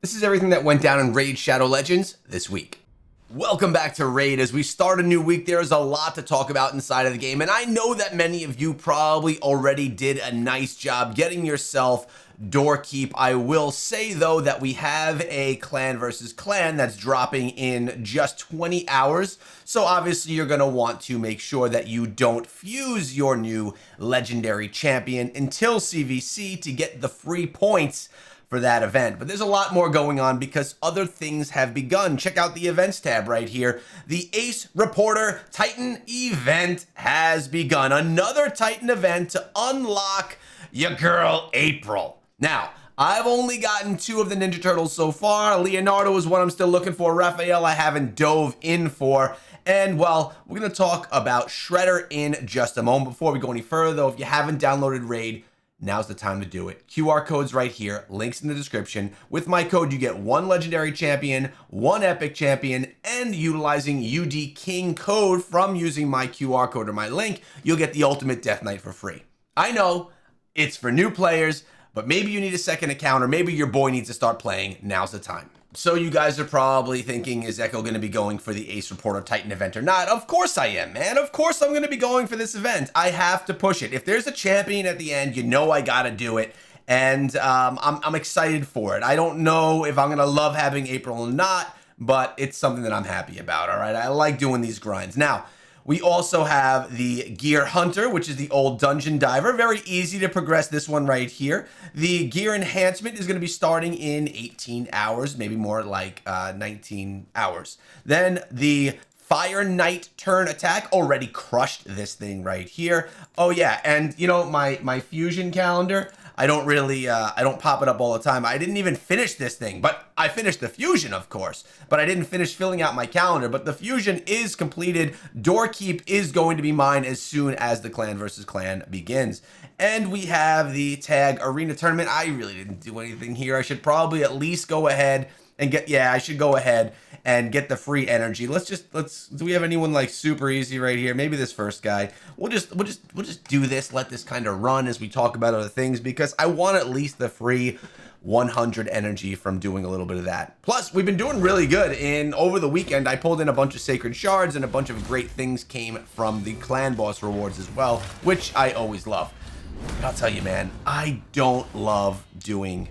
This is everything that went down in Raid Shadow Legends this week. Welcome back to Raid. As we start a new week, there is a lot to talk about inside of the game, and I know that many of you probably already did a nice job getting yourself doorkeep. I will say though that we have a clan versus clan that's dropping in just 20 hours. So obviously you're going to want to make sure that you don't fuse your new legendary champion until CVC to get the free points for that event. But there's a lot more going on because other things have begun. Check out the events tab right here. The Ace Reporter Titan event has begun. Another Titan event to unlock your girl April. Now, I've only gotten 2 of the Ninja Turtles so far. Leonardo is what I'm still looking for. Raphael I haven't dove in for. And well, we're going to talk about Shredder in just a moment. Before we go any further though, if you haven't downloaded Raid, now's the time to do it. QR code's right here, links in the description. With my code, you get 1 legendary champion, 1 epic champion, and utilizing UDKING code from using my QR code or my link, you'll get the ultimate Death Knight for free. I know it's for new players, but maybe you need a second account or maybe your boy needs to start playing. Now's the time. So you guys are probably thinking, is Echo going to be going for the Ace Reporter Titan event or not? Of course I am, man. Of course I'm going to be going for this event. I have to push it. If there's a champion at the end, you know I got to do it. And I'm excited for it. I don't know if I'm going to love having April or not, but it's something that I'm happy about, all right? I like doing these grinds. Now, we also have the Gear Hunter, which is the old Dungeon Diver. Very easy to progress this one right here. The Gear Enhancement is going to be starting in 18 hours, maybe more like 19 hours. Then the Fire Knight turn attack already crushed this thing right here. Oh yeah, and you know, my fusion calendar, I don't really, I don't pop it up all the time. I didn't even finish this thing, but I finished the fusion, of course, but I didn't finish filling out my calendar, but the fusion is completed. Doorkeep is going to be mine as soon as the clan versus clan begins. And we have the tag arena tournament. I really didn't do anything here. I should probably at least go ahead and get, yeah, I should go ahead and get the free energy. Do we have anyone like super easy right here? Maybe this first guy. We'll just do this, let this kind of run as we talk about other things because I want at least the free 100 energy from doing a little bit of that. Plus, we've been doing really good over the weekend. I pulled in a bunch of sacred shards and a bunch of great things came from the clan boss rewards as well, which I always love. But I'll tell you, man, I don't love doing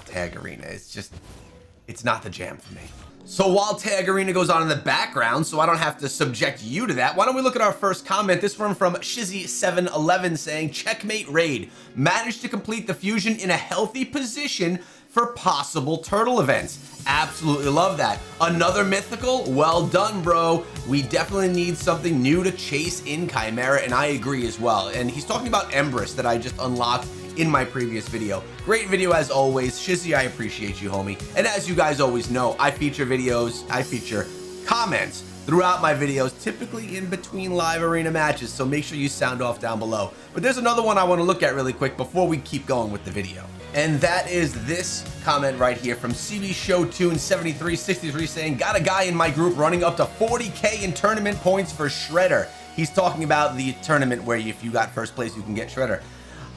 tag arena. It's not the jam for me. So while Tag Arena goes on in the background, so I don't have to subject you to that, why don't we look at our first comment? This one from Shizzy711 saying, checkmate Raid. Managed to complete the fusion in a healthy position for possible turtle events. Absolutely love that. Another mythical? Well done, bro. We definitely need something new to chase in Chimera, and I agree as well. And he's talking about Empress that I just unlocked in my previous video. Great video as always. Shizzy, I appreciate you, homie. And as you guys always know, I feature comments throughout my videos, typically in between live arena matches, so make sure you sound off down below. But there's another one I want to look at really quick before we keep going with the video. And that is this comment right here from CB Show Tune 7363 saying, got a guy in my group running up to 40K in tournament points for Shredder. He's talking about the tournament where if you got first place, you can get Shredder.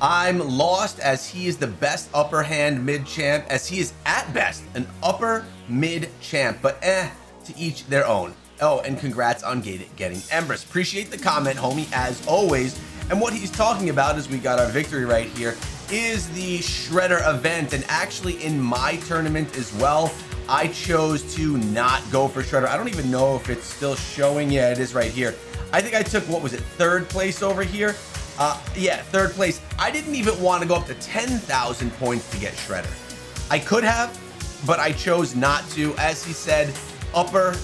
I'm lost as he is the best upper hand mid champ, as he is at best an upper mid champ, but to each their own. Oh, and congrats on getting Empress. Appreciate the comment, homie, as always. And what he's talking about is we got our victory right here is the Shredder event. And actually in my tournament as well, I chose to not go for Shredder. I don't even know if it's still showing. Yeah, it is right here. I think I took, what was it, 3rd place over here? Yeah, 3rd place. I didn't even want to go up to 10,000 points to get Shredder. I could have, but I chose not to. As he said, upper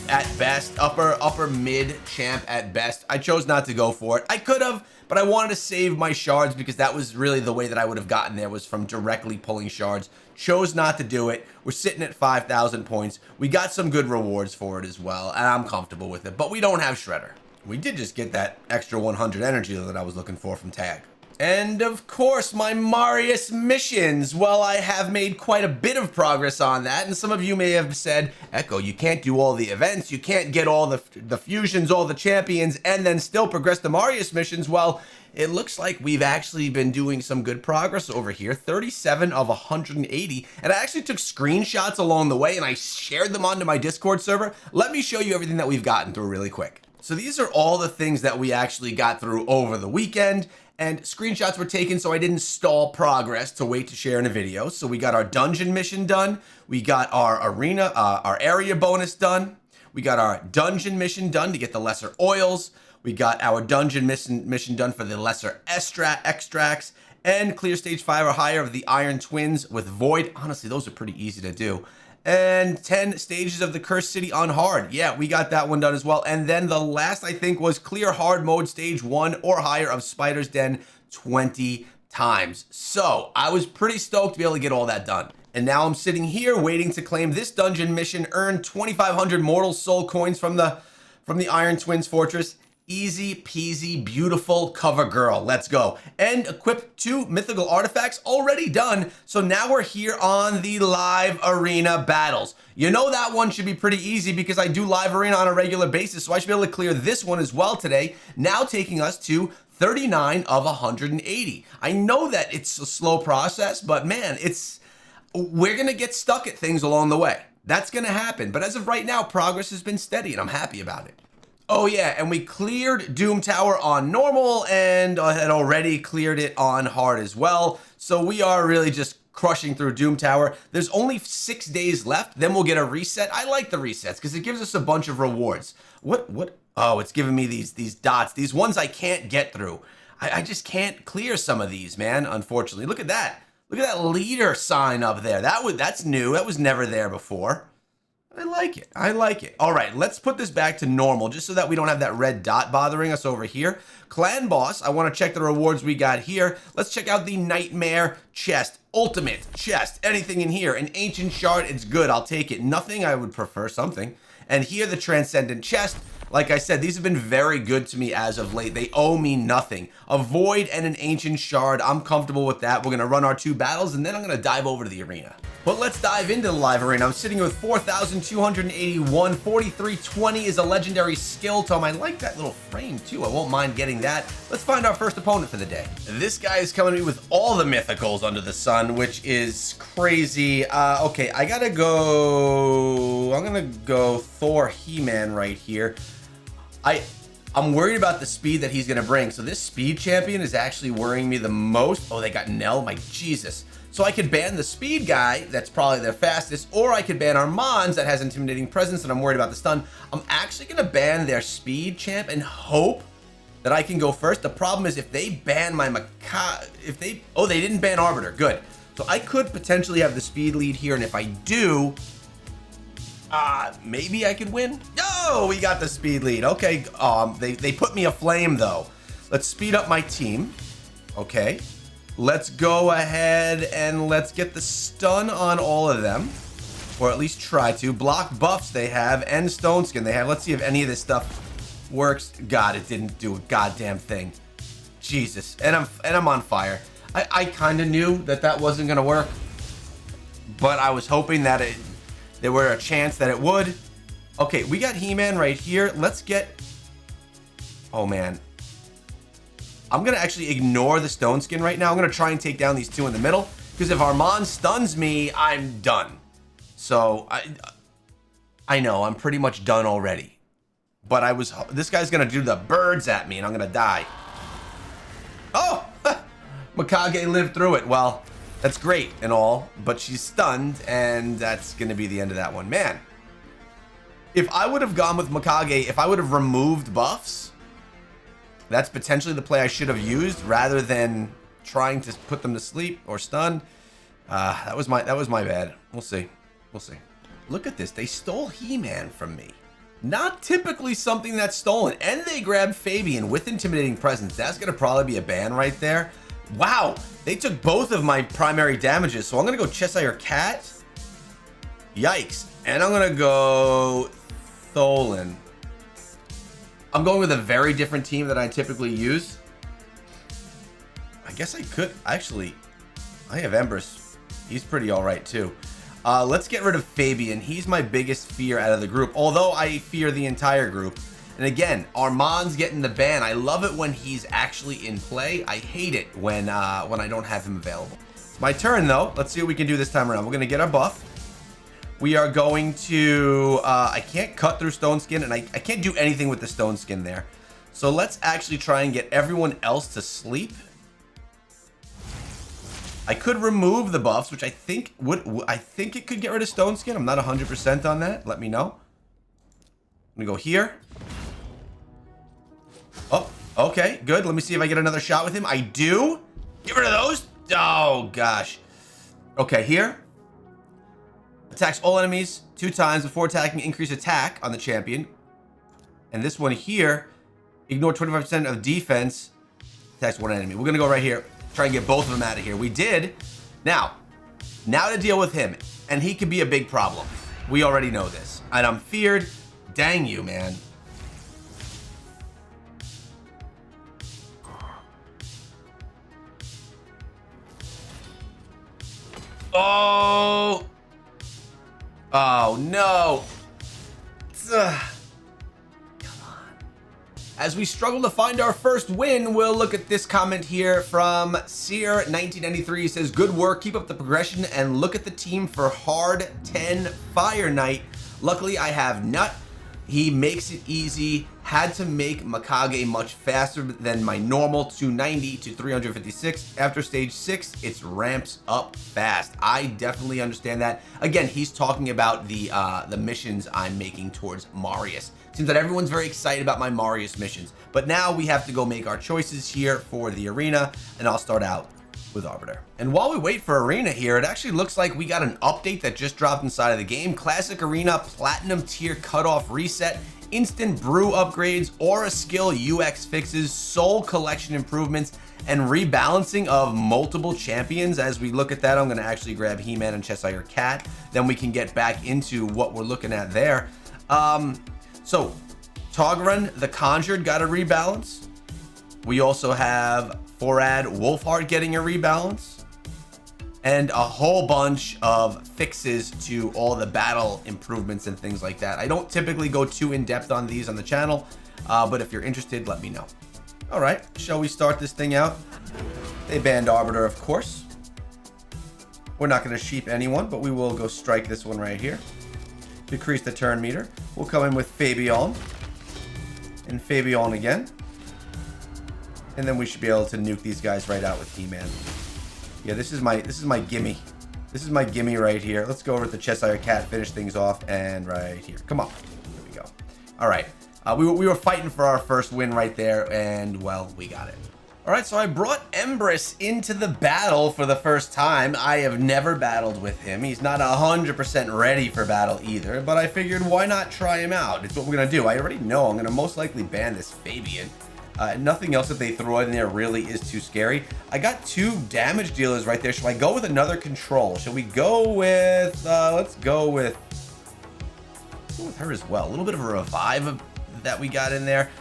at best, upper mid champ at best. I chose not to go for it. I could have, but I wanted to save my shards because that was really the way that I would have gotten there, was from directly pulling shards. Chose not to do it. We're sitting at 5,000 points. We got some good rewards for it as well, and I'm comfortable with it, but we don't have Shredder. We did just get that extra 100 energy that I was looking for from Tag. And of course, my Marius missions. Well, I have made quite a bit of progress on that, and some of you may have said, Echo, you can't do all the events, you can't get all the fusions, all the champions, and then still progress the Marius missions. Well, it looks like we've actually been doing some good progress over here, 37 of 180, and I actually took screenshots along the way, and I shared them onto my Discord server. Let me show you everything that we've gotten through really quick. So these are all the things that we actually got through over the weekend. And screenshots were taken so I didn't stall progress to wait to share in a video. So we got our dungeon mission done. We got our arena, our area bonus done. We got our dungeon mission done to get the lesser oils. We got our dungeon mission done for the lesser extracts. And clear stage 5 or higher of the Iron Twins with Void. Honestly, those are pretty easy to do. And 10 stages of the Cursed City on hard. Yeah, we got that one done as well. And then the last, I think, was clear hard mode stage 1 or higher of Spider's Den 20 times. So I was pretty stoked to be able to get all that done. And now I'm sitting here waiting to claim this dungeon mission, earn 2,500 Mortal Soul coins from the Iron Twins Fortress. Easy peasy, beautiful cover girl. Let's go. And equip 2 mythical artifacts already done. So now we're here on the live arena battles. You know that one should be pretty easy because I do live arena on a regular basis. So I should be able to clear this one as well today. Now taking us to 39 of 180. I know that it's a slow process, but man, we're going to get stuck at things along the way. That's going to happen. But as of right now, progress has been steady and I'm happy about it. Oh yeah, and we cleared Doom Tower on normal and had already cleared it on hard as well. So we are really just crushing through Doom Tower. There's only 6 days left, then we'll get a reset. I like the resets because it gives us a bunch of rewards. What? Oh, it's giving me these dots, these ones I can't get through. I just can't clear some of these, man, unfortunately. Look at that. Look at that leader sign up there. That's new. That was never there before. I like it. I like it. All right, let's put this back to normal just so that we don't have that red dot bothering us over here. Clan Boss, I want to check the rewards we got here. Let's check out the Nightmare Chest, Ultimate Chest, anything in here. An Ancient Shard, it's good. I'll take it. Nothing, I would prefer something. And here, the Transcendent Chest. Like I said, these have been very good to me as of late. They owe me nothing. A Void and an Ancient Shard, I'm comfortable with that. We're going to run our 2 battles, and then I'm going to dive over to the arena. But let's dive into the live arena. I'm sitting with 4,281. 4320 is a legendary skill tome. I like that little frame, too. I won't mind getting that. Let's find our first opponent for the day. This guy is coming to me with all the mythicals under the sun, which is crazy. Okay, I'm going to go Thor He-Man right here. I'm worried about the speed that he's going to bring. So this speed champion is actually worrying me the most. Oh, they got Nell. My Jesus. So I could ban the speed guy, that's probably their fastest, or I could ban Armand's that has intimidating presence and I'm worried about the stun. I'm actually going to ban their speed champ and hope that I can go first. The problem is if they ban my oh, they didn't ban Arbiter. Good. So I could potentially have the speed lead here, and if I do, maybe I could win. No, we got the speed lead. Okay, they put me a flame though. Let's speed up my team. Okay. Let's go ahead and let's get the stun on all of them, or at least try to. Block buffs they have, and stone skin they have. Let's see if any of this stuff works. God, it didn't do a goddamn thing. Jesus, and I'm on fire. I kind of knew that wasn't gonna work, but I was hoping that there were a chance that it would. Okay, we got He-Man right here. Let's get. Oh man. I'm going to actually ignore the stone skin right now. I'm going to try and take down these 2 in the middle, because if Armand stuns me, I'm done. So I know I'm pretty much done already, but this guy's going to do the birds at me and I'm going to die. Oh, Mikage lived through it. Well, that's great and all, but she's stunned and that's going to be the end of that one. Man, if I would have gone with Mikage, if I would have removed buffs, that's potentially the play I should have used rather than trying to put them to sleep or stun. That was my bad. We'll see. We'll see. Look at this. They stole He-Man from me. Not typically something that's stolen. And they grabbed Fabian with intimidating presence. That's going to probably be a ban right there. Wow. They took both of my primary damages. So I'm going to go Cheshire Cat. Yikes. And I'm going to go Tholen. I'm going with a very different team that I typically use. I guess I could. Actually, I have Embers. He's pretty all right, too. Let's get rid of Fabian. He's my biggest fear out of the group, although I fear the entire group. And again, Armand's getting the ban. I love it when he's actually in play. I hate it when I don't have him available. My turn, though. Let's see what we can do this time around. We're going to get our buff. We are going to... I can't cut through Stone Skin, and I can't do anything with the Stone Skin there. So let's actually try and get everyone else to sleep. I could remove the buffs, which I think it could get rid of Stone Skin. I'm not 100% on that. Let me know. I'm going to go here. Oh, okay, good. Let me see if I get another shot with him. I do. Get rid of those. Oh, gosh. Okay, here. Attacks all enemies 2 times before attacking. Increase attack on the champion. And this one here, ignore 25% of defense. Attacks 1 enemy. We're going to go right here. Try and get both of them out of here. We did. Now to deal with him. And he could be a big problem. We already know this. And I'm feared. Dang you, man. Oh. Oh, no. Ugh. Come on. As we struggle to find our first win, we'll look at this comment here from Seer1993. He says, good work. Keep up the progression and look at the team for hard 10 Fire Knight. Luckily, I have Nut. He makes it easy. Had to make Mikage much faster than my normal 290 to 356. After stage 6, it ramps up fast. I definitely understand that. Again, he's talking about the missions I'm making towards Marius. Seems that everyone's very excited about my Marius missions. But now we have to go make our choices here for the arena, and I'll start out with Arbiter. And while we wait for Arena here, it actually looks like we got an update that just dropped inside of the game. Classic Arena, Platinum Tier Cutoff Reset, Instant Brew upgrades, Aura Skill UX fixes, Soul Collection improvements, and rebalancing of multiple champions. As we look at that, I'm going to actually grab He-Man and Cheshire Cat. Then we can get back into what we're looking at there. So, Togren, the Conjured, got a rebalance. We also have Forad Wolfheart getting a rebalance, and a whole bunch of fixes to all the battle improvements and things like that. I don't typically go too in depth on these on the channel, but if you're interested, let me know. All right, shall we start this thing out? They banned Arbiter, of course. We're not going to sheep anyone, but we will go strike this one right here. Decrease the turn meter. We'll come in with Fabian and Fabian again. And then we should be able to nuke these guys right out with He-Man. Yeah, this is my gimme. This is my gimme right here. Let's go over to the Cheshire Cat, finish things off, and right here. Come on. There we go. All right. We were fighting for our first win right there, and, well, we got it. All right, so I brought Embrys into the battle for the first time. I have never battled with him. He's not 100% ready for battle either, but I figured why not try him out? It's what we're going to do. I already know I'm going to most likely ban this Fabian. Nothing else that they throw in there really is too scary. I got 2 damage dealers right there. Should I go with another control? Should we go with, let's go with her as well. A little bit of a revive that we got in there.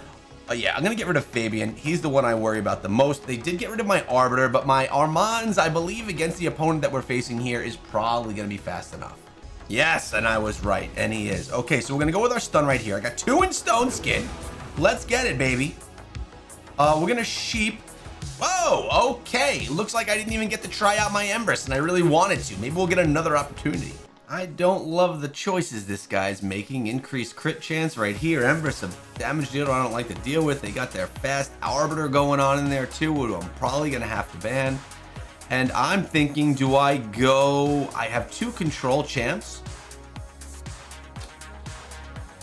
Yeah, I'm going to get rid of Fabian. He's the one I worry about the most. They did get rid of my Arbiter, but my Armands, I believe, against the opponent that we're facing here is probably going to be fast enough. Yes, and I was right, and he is. Okay, so we're going to go with our stun right here. I got 2 in Stone Skin. Let's get it, baby. We're gonna sheep. Whoa, okay. Looks like I didn't even get to try out my Empress, and I really wanted to. Maybe we'll get another opportunity. I don't love the choices this guy's making. Increased crit chance right here. Empress, a damage dealer I don't like to deal with. They got their fast Arbiter going on in there too, who I'm probably gonna have to ban. And I'm thinking, do I go... I have 2 control champs.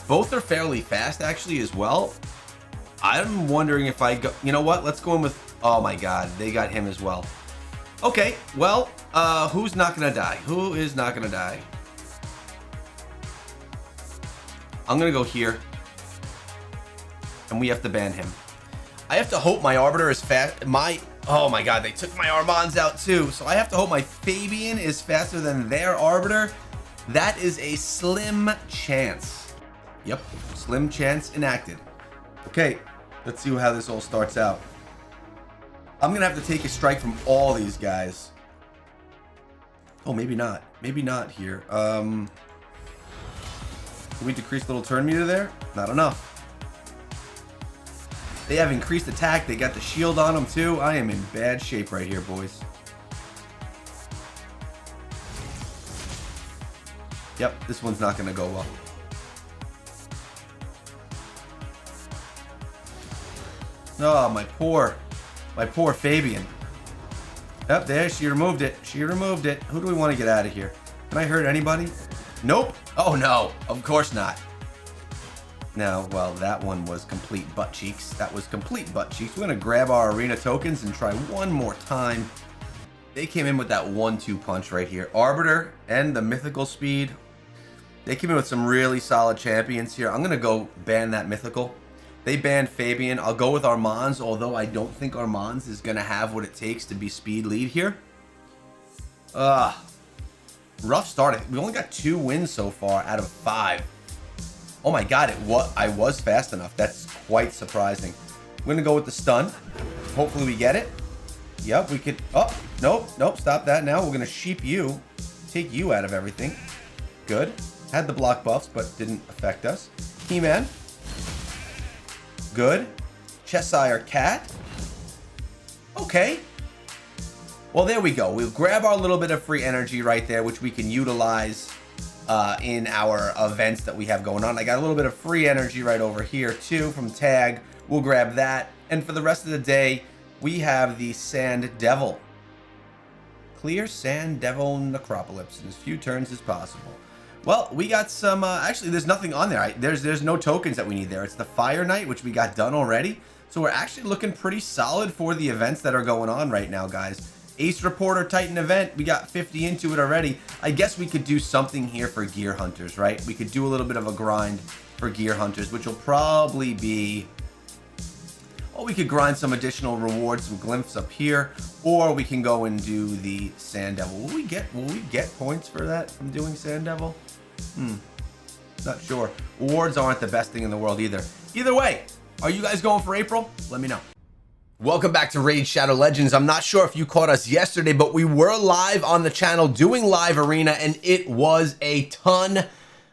Both are fairly fast, actually, as well. I'm wondering if I go... You know what? Let's go in with... Oh, my God. They got him as well. Okay. Well, who's not going to die? Who is not going to die? I'm going to go here. And we have to ban him. I have to hope my Arbiter is fast... Oh, my God. They took my Armands out, too. So I have to hope my Fabian is faster than their Arbiter. That is a slim chance. Yep. Slim chance enacted. Okay, let's see how this all starts out. I'm gonna have to take a strike from all these guys. Oh, maybe not. Maybe not here. Can we decrease little turn meter there? Not enough. They have increased attack. They got the shield on them too. I am in bad shape right here, boys. Yep, this one's not gonna go well. Oh, my poor Fabian. Yep, there, she removed it. She removed it. Who do we want to get out of here? Can I hurt anybody? Nope. Oh, no. Of course not. Now, well, that one was complete butt cheeks. That was complete butt cheeks. We're going to grab our arena tokens and try one more time. They came in with that 1-2 punch right here. Arbiter and the mythical speed. They came in with some really solid champions here. I'm going to go ban that mythical. They banned Fabian. I'll go with Armand's, although I don't think Armand's is going to have what it takes to be speed lead here. Rough start. We only got 2 wins so far out of 5. Oh my god, I was fast enough. That's quite surprising. I'm going to go with the stun. Hopefully we get it. Yep, we could... Oh, nope, stop that now. We're going to sheep you. Take you out of everything. Good. Had the block buffs, but didn't affect us. He-Man. Good. Cheshire Cat. Okay. Well, there we go. We'll grab our little bit of free energy right there, which we can utilize in our events that we have going on. I got a little bit of free energy right over here, too, from Tag. We'll grab that. And for the rest of the day, we have the Sand Devil. Clear Sand Devil Necropolis in as few turns as possible. Well, we got some, actually, there's nothing on there. There's no tokens that we need there. It's the Fire Knight, which we got done already. So we're actually looking pretty solid for the events that are going on right now, guys. Ace Reporter Titan event, we got 50 into it already. I guess we could do something here for Gear Hunters, right? We could do a little bit of a grind for Gear Hunters, which will probably be... Well, we could grind some additional rewards, some glyphs up here, or we can go and do the Sand Devil. Will we get points for that from doing Sand Devil? Not sure. Awards aren't the best thing in the world either. Either way, are you guys going for April? Let me know. Welcome back to Raid Shadow Legends. I'm not sure if you caught us yesterday, but we were live on the channel doing live arena, and it was a ton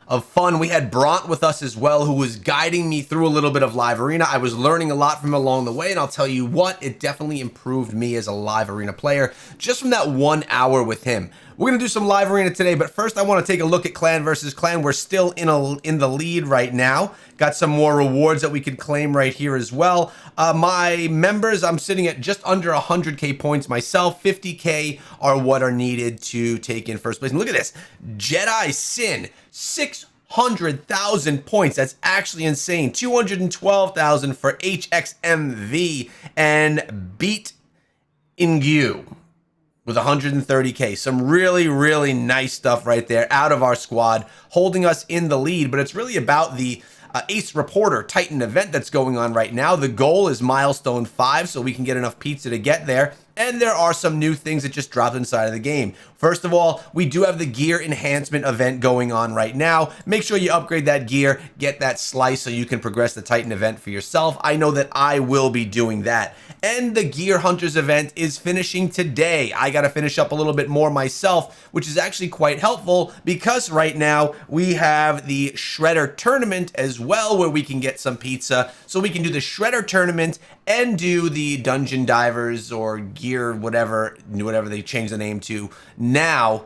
of fun. We had Bront with us as well, who was guiding me through a little bit of live arena. I was learning a lot from him along the way, and I'll tell you what, it definitely improved me as a live arena player just from that 1 hour with him. We're gonna do some live arena today, but first I want to take a look at clan versus clan. We're still in the lead right now. Got some more rewards that we could claim right here as well. My members, I'm sitting at just under 100k points myself. 50k are what are needed to take in first place. And look at this, Jedi Sin, 600,000 points. That's actually insane. 212,000 for HXMV, and Beat Ingu with 130k. Some really, really nice stuff right there out of our squad, holding us in the lead. But it's really about the Ace Reporter Titan event that's going on right now. The goal is milestone 5, so we can get enough pizza to get there. And there are some new things that just dropped inside of the game. First of all, we do have the gear enhancement event going on right now. Make sure you upgrade that gear, get that slice so you can progress the Titan event for yourself. I know that I will be doing that. And the Gear Hunters event is finishing today. I got to finish up a little bit more myself, which is actually quite helpful because right now we have the Shredder tournament as well, where we can get some pizza. So we can do the Shredder tournament and do the Dungeon Divers or Gear, whatever they change the name to now,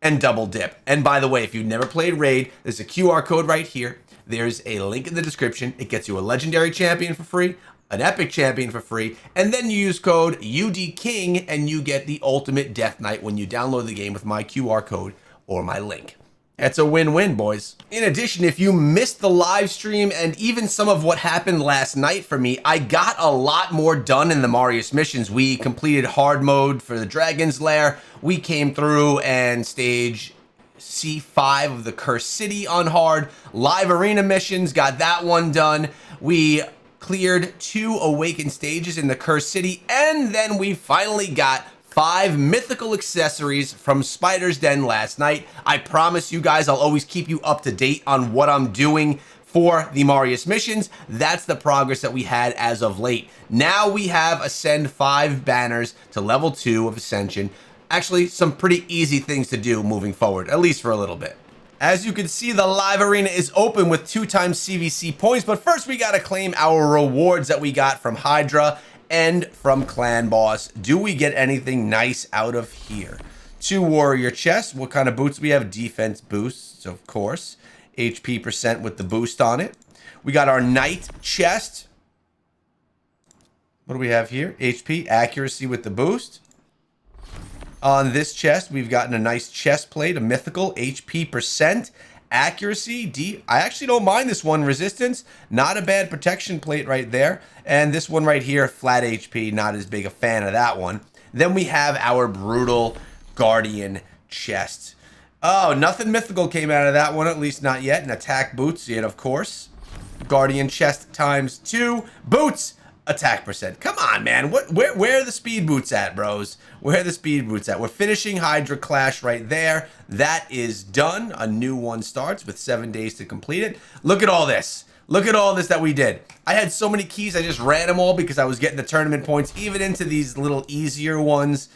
and double dip. And by the way, if you've never played Raid, there's a QR code right here. There's a link in the description. It gets you a legendary champion for free, an epic champion for free, and then you use code UDKING and you get the ultimate Death Knight when you download the game with my QR code or my link. It's a win-win, boys. In addition, if you missed the live stream and even some of what happened last night for me, I got a lot more done in the Marius missions. We completed hard mode for the Dragon's Lair. We came through and stage C5 of the Cursed City on hard. Live arena missions, got that one done. We cleared 2 awakened stages in the Cursed City, and then we finally got 5 mythical accessories from Spider's Den last night. I promise you guys I'll always keep you up to date on what I'm doing for the Marius missions. That's the progress that we had as of late. Now we have Ascend 5 banners to level 2 of Ascension. Actually, some pretty easy things to do moving forward, at least for a little bit. As you can see, the live arena is open with 2 times CVC points, but first we gotta claim our rewards that we got from Hydra and from Clan Boss. Do we get anything nice out of here? 2 warrior chests. What kind of boots we have? Defense boosts, of course. HP percent with the boost on it. We got our knight chest. What do we have here? HP, accuracy with the boost. On this chest, we've gotten a nice chest plate, a mythical, HP percent, accuracy, I actually don't mind this one, resistance, not a bad protection plate right there. And this one right here, flat HP, not as big a fan of that one. Then we have our brutal guardian chest. Oh, nothing mythical came out of that one, at least not yet. An attack boots, yet of course. Guardian chest times 2, boots. Attack percent. Come on, man. Where are the speed boots at, bros? Where are the speed boots at? We're finishing Hydra Clash right there. That is done. A new one starts with 7 days to complete it. Look at all this. Look at all this that we did. I had so many keys, I just ran them all because I was getting the tournament points, even into these little easier ones.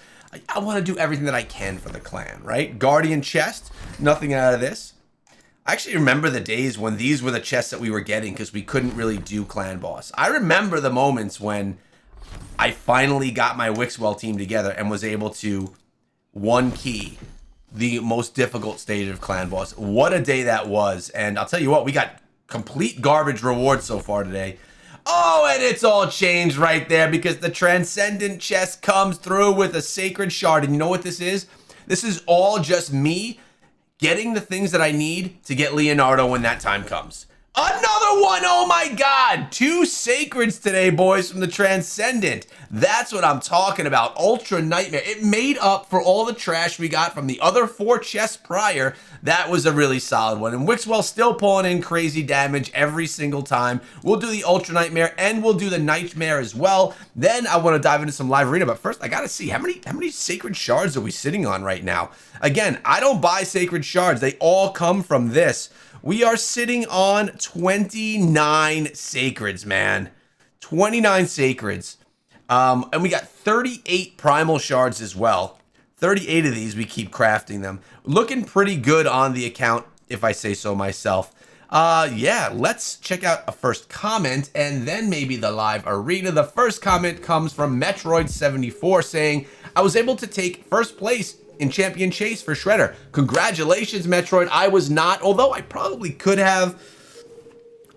I want to do everything that I can for the clan, right? Guardian chest. Nothing out of this. I actually remember the days when these were the chests that we were getting because we couldn't really do Clan Boss. I remember the moments when I finally got my Wixwell team together and was able to one key the most difficult stage of Clan Boss. What a day that was. And I'll tell you what, we got complete garbage rewards so far today. Oh, and it's all changed right there because the Transcendent chest comes through with a Sacred Shard. And you know what this is? This is all just me getting the things that I need to get Leonardo when that time comes. Another one! Oh my god! 2 sacreds today, boys, from the Transcendent. That's what I'm talking about. Ultra Nightmare. It made up for all the trash we got from the other 4 chests prior. That was a really solid one. And Wixwell still pulling in crazy damage every single time. We'll do the Ultra Nightmare and we'll do the Nightmare as well. Then I want to dive into some live arena. But first, I gotta see how many sacred shards are we sitting on right now? Again, I don't buy sacred shards. They all come from this. We are sitting on 29 sacreds, man. 29 sacreds. And we got 38 primal shards as well. 38 of these, we keep crafting them. Looking pretty good on the account, if I say so myself. Yeah, let's check out a first comment and then maybe the live arena. The first comment comes from Metroid74 saying, I was able to take first place in Champion Chase for Shredder. Congratulations, Metroid. I was not, although I probably could have.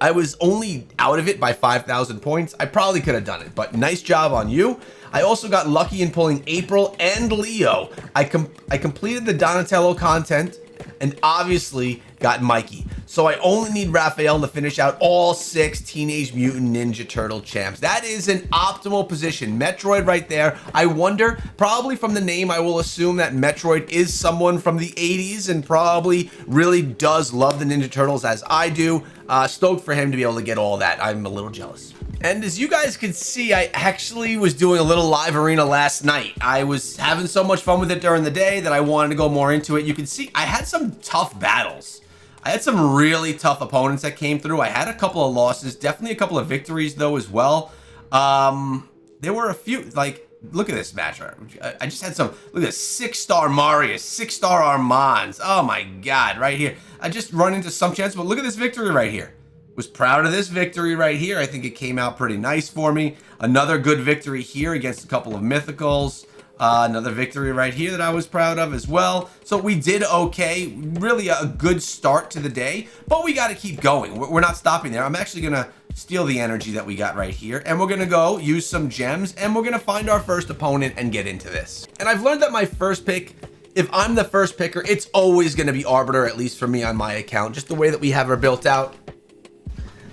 I was only out of it by 5,000 points. I probably could have done it, but nice job on you. I also got lucky in pulling April and Leo. I completed the Donatello content and obviously got Mikey. So I only need Raphael to finish out all 6 Teenage Mutant Ninja Turtle champs. That is an optimal position. Metroid right there. I wonder, probably from the name, I will assume that Metroid is someone from the 80s and probably really does love the Ninja Turtles as I do. Stoked for him to be able to get all that. I'm a little jealous. And as you guys can see, I actually was doing a little live arena last night. I was having so much fun with it during the day that I wanted to go more into it. You can see I had some tough battles. I had some really tough opponents that came through. I had a couple of losses, definitely a couple of victories though as well. There were a few, like, look at this match. I just had some, look at this, 6-star Marius, 6-star Armands. Oh my God, right here. I just run into some chance, but look at this victory right here. Was proud of this victory right here. I think it came out pretty nice for me. Another good victory here against a couple of mythicals. Another victory right here that I was proud of as well. So we did okay. Really a good start to the day, but we got to keep going. We're not stopping there. I'm actually going to steal the energy that we got right here, and we're going to go use some gems, and we're going to find our first opponent and get into this. And I've learned that my first pick, if I'm the first picker, it's always going to be Arbiter, at least for me on my account. Just the way that we have her built out.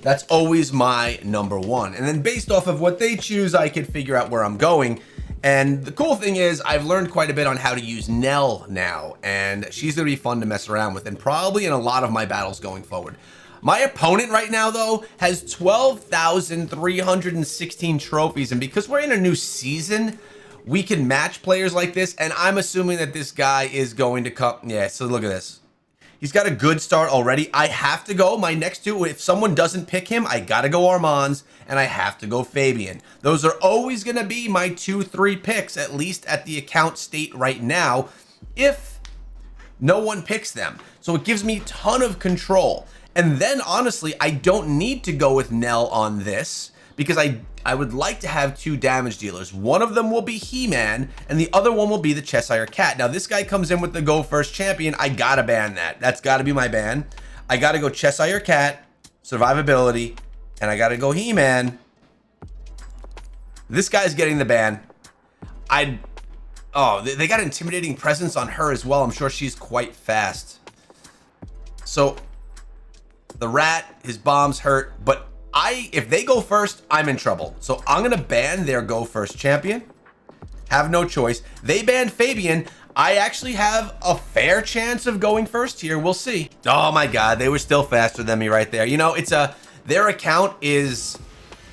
That's always my number one. And then based off of what they choose, I can figure out where I'm going. And the cool thing is I've learned quite a bit on how to use Nell now, and she's going to be fun to mess around with and probably in a lot of my battles going forward. My opponent right now, though, has 12,316 trophies, and because we're in a new season, we can match players like this, and I'm assuming that this guy is going to come. Yeah, so look at this. He's got a good start already. I have to go my next two. If someone doesn't pick him, I got to go Armands, and I have to go Fabian. Those are always going to be my 2-3 picks, at least at the account state right now, if no one picks them. So it gives me a ton of control. And then, honestly, I don't need to go with Nell on this, because I would like to have 2 damage dealers. One of them will be He-Man, and the other one will be the Cheshire Cat. Now, this guy comes in with the Go First champion. I gotta ban that. That's gotta be my ban. I gotta go Cheshire Cat, survivability, and I gotta go He-Man. This guy's getting the ban. Oh, they got intimidating presence on her as well. I'm sure she's quite fast. So, the rat, his bombs hurt, but if they go first, I'm in trouble. So I'm going to ban their Go First champion. Have no choice. They banned Fabian. I actually have a fair chance of going first here. We'll see. Oh my God, they were still faster than me right there. You know, their account is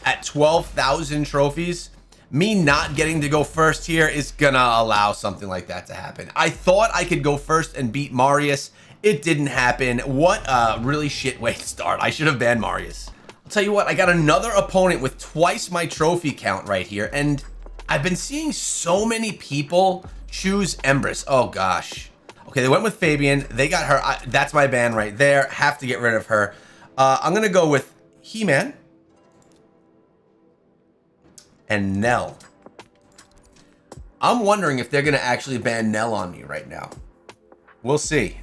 at 12,000 trophies. Me not getting to go first here is gonna allow something like that to happen. I thought I could go first and beat Marius. It didn't happen. What a really shit way to start. I should have banned Marius. I'll tell you what, I got another opponent with twice my trophy count right here, and I've been seeing so many people choose Empress. Oh gosh. Okay, they went with Fabian. They got her. That's my ban right there. Have to get rid of her. I'm gonna go with He-Man and Nell. I'm wondering if they're gonna actually ban Nell on me right now. We'll see.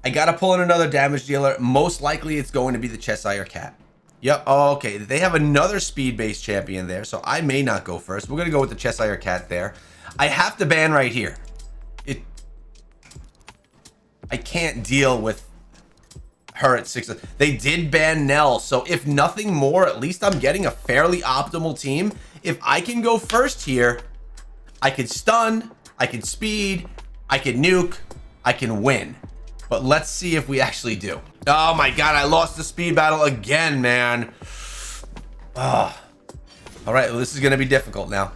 I gotta pull in another damage dealer. Most likely it's going to be the Cheshire Cat. Yep. Oh, okay. They have another speed-based champion there, so I may not go first. We're going to go with the Cheshire Cat there. I have to ban right here. I can't deal with her at 6. They did ban Nell, so if nothing more, at least I'm getting a fairly optimal team. If I can go first here, I could stun, I could speed, I could nuke, I can win. But let's see if we actually do. Oh my God, I lost the speed battle again, man. Oh. All right, well, this is gonna be difficult now.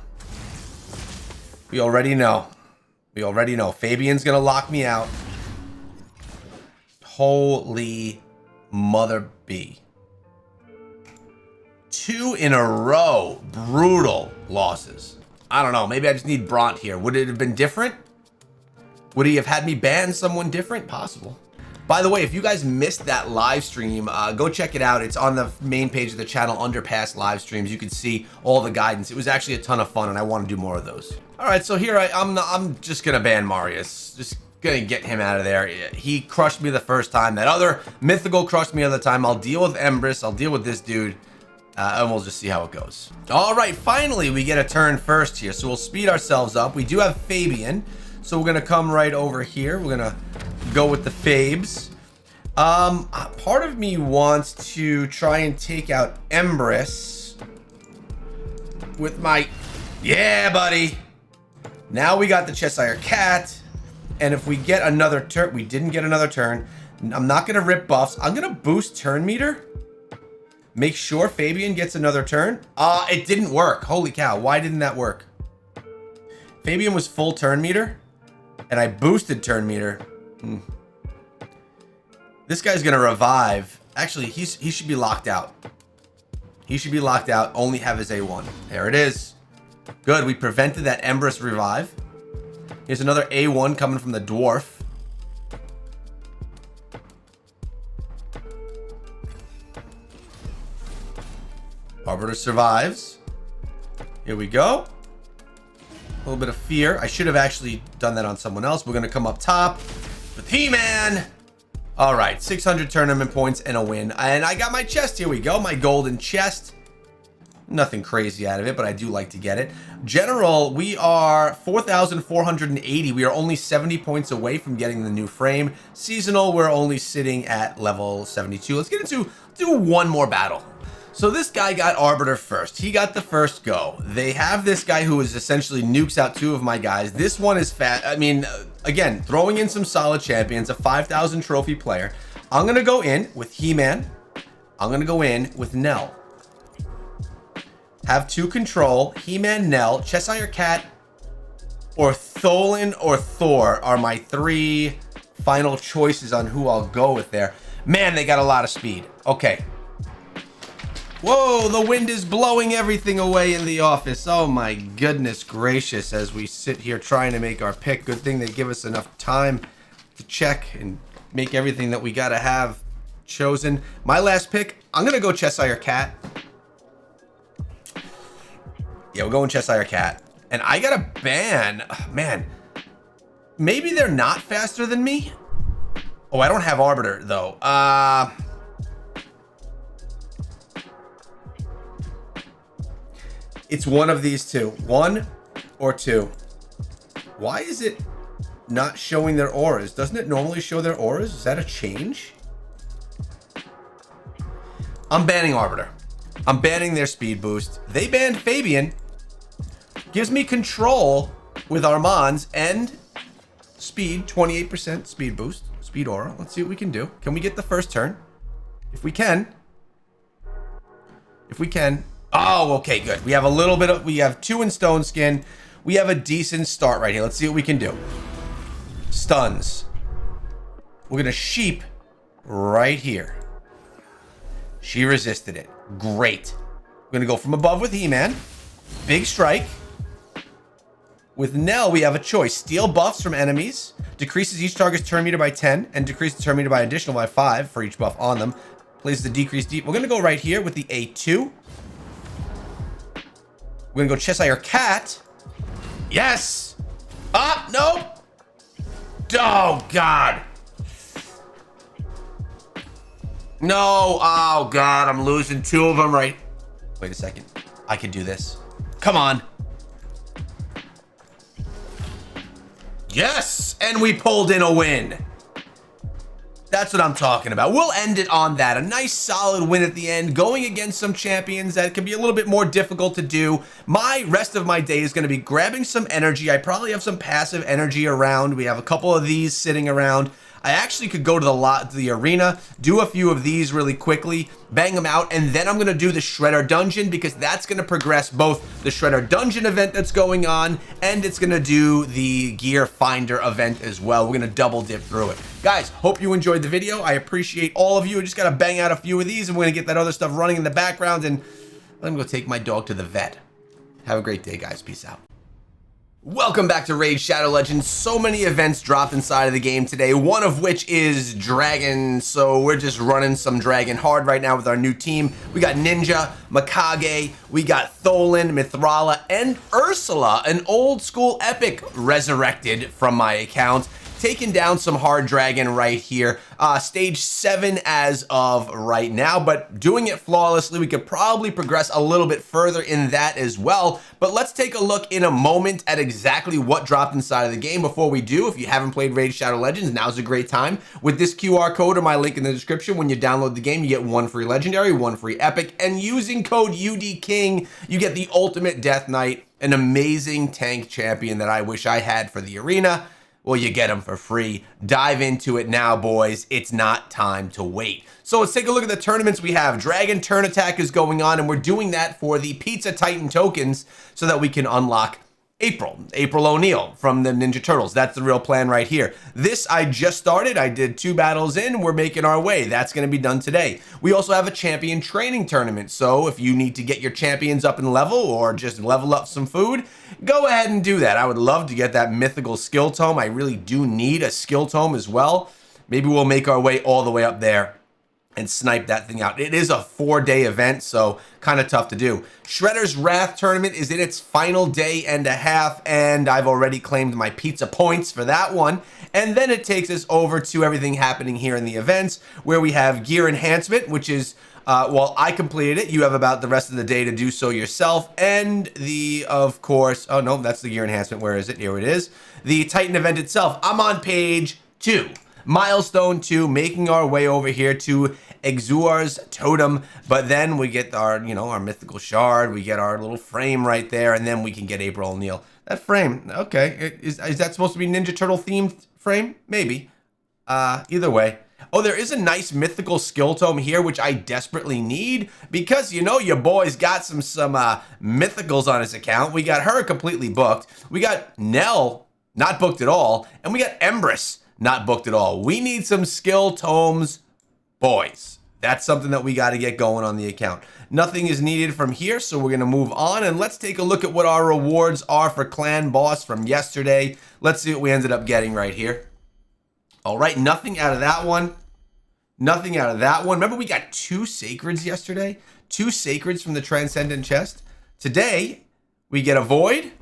We already know. We already know. Fabian's gonna lock me out. Holy mother B. 2 in a row. Brutal losses. I don't know, maybe I just need Bront here. Would it have been different? Would he have had me ban someone different? Possible. By the way, if you guys missed that live stream, go check it out. It's on the main page of the channel under past live streams. You can see all the guidance. It was actually a ton of fun, and I want to do more of those. All right, so here I'm just gonna ban Marius. Just gonna get him out of there. He crushed me the first time. That other mythical crushed me the other time. I'll deal with Empress. I'll deal with this dude, and we'll just see how it goes. All right, finally we get a turn first here, so we'll speed ourselves up. We do have Fabian. So we're gonna come right over here. We're gonna go with the Fabes. Part of me wants to try and take out Empress with my, yeah, buddy. Now we got the Cheshire Cat, and if we get another turn, we didn't get another turn. I'm not gonna rip buffs. I'm gonna boost turn meter. Make sure Fabian gets another turn. It didn't work. Holy cow! Why didn't that work? Fabian was full turn meter. And I boosted turn meter. This guy's gonna revive. Actually, he should be locked out. He should be locked out. Only have his A1. There it is. Good. We prevented that Empress revive. Here's another A1 coming from the dwarf. Arbiter survives. Here we go. A little bit of fear. I should have actually done that on someone else. We're going to come up top with He-Man. All right, 600 tournament points and a win. And I got my chest. Here we go. My golden chest. Nothing crazy out of it, but I do like to get it. General, we are 4,480. We are only 70 points away from getting the new frame. Seasonal, we're only sitting at level 72. Let's get into do one more battle. So this guy got Arbiter first. He got the first go. They have this guy who is essentially nukes out 2 of my guys. This one is fat. I mean, again, throwing in some solid champions, a 5,000 trophy player. I'm going to go in with He-Man. I'm going to go in with Nell. Have 2 control. He-Man, Nell, Cheshire Cat, or Tholin or Thor are my 3 final choices on who I'll go with there. Man, they got a lot of speed. Okay. Whoa, the wind is blowing everything away in the office. Oh my goodness gracious, as we sit here trying to make our pick. Good thing they give us enough time to check and make everything that we gotta have chosen. My last pick, I'm gonna go Cheshire Cat. Yeah, we're going Cheshire Cat. And I gotta ban, man, maybe they're not faster than me. Oh, I don't have Arbiter though. It's one of these two, 1 or 2. Why is it not showing their auras? Doesn't it normally show their auras? Is that a change? I'm banning Arbiter. I'm banning their speed boost. They banned Fabian. Gives me control with Armands and speed, 28% speed boost, speed aura. Let's see what we can do. Can we get the first turn? If we can. If we can. Oh, okay, good. We have a little bit of, we have 2 in Stone Skin. We have a decent start right here. Let's see what we can do. Stuns. We're gonna sheep right here. She resisted it. Great. We're gonna go from above with He-Man. Big strike. With Nell, we have a choice. Steal buffs from enemies. Decreases each target's turn meter by 10 and decreases turn meter by additional by 5 for each buff on them. Plays the decrease deep. We're gonna go right here with the A2. We're gonna go Cheshire Cat. Yes! Ah, nope! Oh, God. No, oh, God, I'm losing 2 of them right. Wait a second. I can do this. Come on. Yes! And we pulled in a win. That's what I'm talking about. We'll end it on that. A nice solid win at the end, going against some champions that can be a little bit more difficult to do. My rest of my day is going to be grabbing some energy. I probably have some passive energy around. We have a couple of these sitting around. I actually could go to the arena, do a few of these really quickly, bang them out, and then I'm going to do the Shredder Dungeon because that's going to progress both the Shredder Dungeon event that's going on and it's going to do the Gear Finder event as well. We're going to double dip through it. Guys, hope you enjoyed the video. I appreciate all of you. I just got to bang out a few of these and we're going to get that other stuff running in the background and I'm going to go take my dog to the vet. Have a great day, guys. Peace out. Welcome back to Raid Shadow Legends. So many events dropped inside of the game today, one of which is Dragon, so we're just running some Dragon hard right now with our new team. We got Ninja, Mikage, we got Tholen, Mithrala, and Ursula, an old school epic resurrected from my account. Taking down some hard dragon right here. Stage 7 as of right now, but doing it flawlessly. We could probably progress a little bit further in that as well. But let's take a look in a moment at exactly what dropped inside of the game. Before we do, if you haven't played Raid Shadow Legends, now's a great time. With this QR code or my link in the description, when you download the game, you get 1 free legendary, 1 free epic, and using code UDKING, you get the ultimate Death Knight, an amazing tank champion that I wish I had for the arena. Well, you get them for free. Dive into it now, boys. It's not time to wait. So let's take a look at the tournaments we have. Dragon Turn Attack is going on, and we're doing that for the Pizza Titan tokens so that we can unlock April O'Neil from the Ninja Turtles. That's the real plan right here. This I just started. I did 2 battles in. We're making our way. That's going to be done today. We also have a champion training tournament. So if you need to get your champions up in level or just level up some food, go ahead and do that. I would love to get that mythical skill tome. I really do need a skill tome as well. Maybe we'll make our way all the way up there and snipe that thing out. It is a 4-day event, so kind of tough to do. Shredder's Wrath tournament is in its final day and a half, and I've already claimed my pizza points for that one. And then it takes us over to everything happening here in the events, where we have Gear Enhancement, which is, well, I completed it. You have about the rest of the day to do so yourself. And the, of course, oh no, that's the Gear Enhancement. Where is it? Here it is. The Titan event itself. I'm on page 2. Milestone 2, making our way over here to Exuar's Totem, but then we get our, you know, our mythical shard, we get our little frame right there, and then we can get April O'Neil. That frame, okay, is that supposed to be Ninja Turtle themed frame? Maybe. Either way. Oh, there is a nice mythical skill tome here, which I desperately need, because, you know, your boy's got some mythicals on his account. We got her completely booked. We got Nell, not booked at all, and we got Empress, not booked at all. We need some skill tomes, boys. That's something that we got to get going on the account. Nothing is needed from here, so we're going to move on, and let's take a look at what our rewards are for Clan Boss from yesterday. Let's see what we ended up getting right here. All right, nothing out of that one. Nothing out of that one. Remember, we got 2 Sacreds yesterday? 2 Sacreds from the Transcendent chest. Today, we get a Void